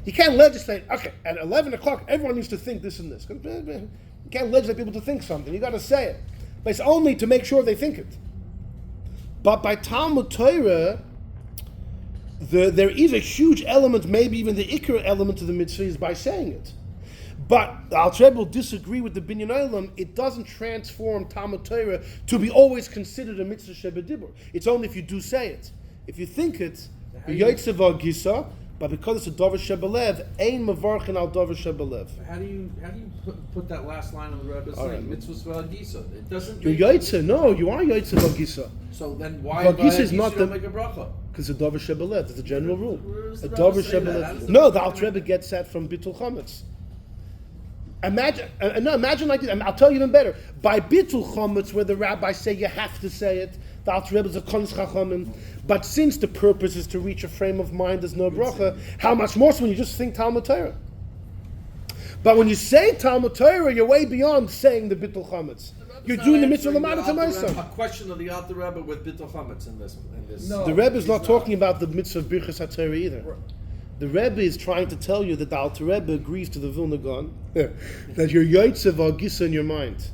You can't legislate, okay, at 11 o'clock, everyone needs to think this and this. You can't legislate people to think something, you got to say it. But it's only to make sure they think it. But by Talmud Torah, there is a huge element, maybe even the Iker element of the mitzvah is by saying it. But Al Rebbe will disagree with the Binyan Olam. It doesn't transform Talmud Torah to be always considered a mitzvah shebedibur. It's only if you do say it. If you think it, yaitzev gisa, but because it's a davar shebelev, ein mevarchin al davar shebelev. How do you put that last line on the Rebbe saying mitzvahs v'agisa? It doesn't. You're yaitzev. No, you are yaitzev gisa. So then why V'agisa is not don't the- make a bracha? Because a davar shebelev. It's a general rule. Where's A the davar Rebbe say that? How shebelev. does the No, Rebbe the Al say Rebbe gets that from Bitul Chametz. Imagine like this. I'll tell you even better. By Bitul Chametz, where the rabbis say you have to say it, the Alter Rebbe is a Konis Chachamim. But since the purpose is to reach a frame of mind, there's no bracha. How much more so when you just think Talmud Torah? But when you say Talmud Torah, you're way beyond saying the Bitul Chametz. You're doing the mitzvah l'mada to A myself. question of the Alter Rebbe with Bitul Chametz in this. No. The Rebbe is not talking about the mitzvah of Birkas HaTorah either. The Rebbe is trying to tell you that the Alter Rebbe agrees to the Vilna Gaon that you're yaitzev agisa in your mind.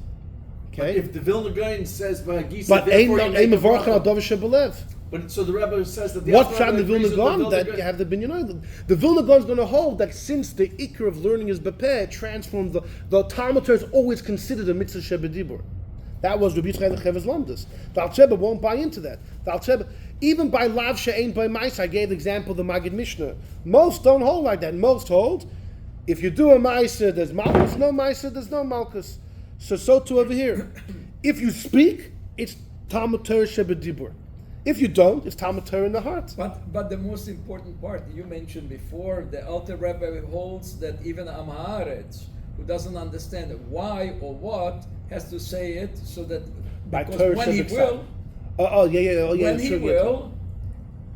But Okay? if the Vilna Gaon says v'agisa, But therefore you make a mevarchin al bracha. davar shebelev. But so the Rebbe says that the What Alter shot Rebbe the Vilna agrees with Gaon Vilna that Gaon. you have the Binyan Olam. The Vilna Gaon is going to hold that since the ikar of learning is bepeh, transforms the Talmud Torah is always considered a mitzvah shebedibur. That was Rabbi Yitzchak Cheves Lamdas. The Alter Rebbe won't buy into that. The Alter Rebbe, even by Lav She'ein by Ma'is, I gave the example of the Magid Mishnah. Most don't hold like that. Most hold, if you do a Ma'isa, there's Malkus. No Ma'isa, there's no Malkus. So too over here. If you speak, it's Talmud Torah shebedibur. If you don't, it's Talmud Torah in the heart. But the most important part you mentioned before, the Alter Rebbe holds that even Am Haaretz, who doesn't understand why or what, has to say it so that By because Torah when he Shebet will, when he sure, will,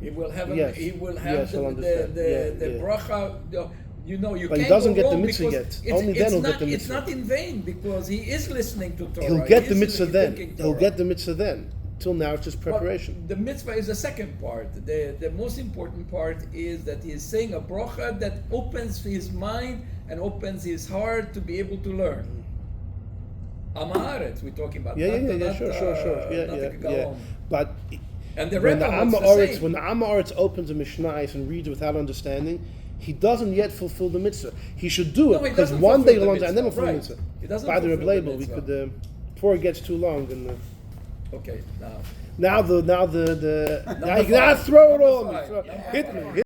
he will have Yes. he will Yes, have I'll the understand. Yeah. bracha. You know, you But he can't doesn't go get the wrong mitzvah because yet. Only then he'll get the It's mitzvah. not in vain because he is listening to Torah. He'll get He the is mitzvah thinking then. Torah. He'll get the mitzvah then. Till now, it's just But preparation. the mitzvah is the second part. The most important part is that he is saying a bracha that opens his mind and opens his heart to be able to learn. Amaret, we're talking about. Yeah, not sure. not the Yeah. Gaon. But And the when the Rebbe Am holds the Haaretz, same. when the Am Haaretz opens a Mishnayos and reads without understanding, he doesn't yet fulfill the mitzvah. He should do No, it he because doesn't one day fulfill he'll the understand, and then he'll fulfill the mitzvah, mitzvah. right. He doesn't By the fulfill the label, we mitzvah. could before it gets too long. And Okay, now. now you Number cannot five. throw it all. Number five. Hit me.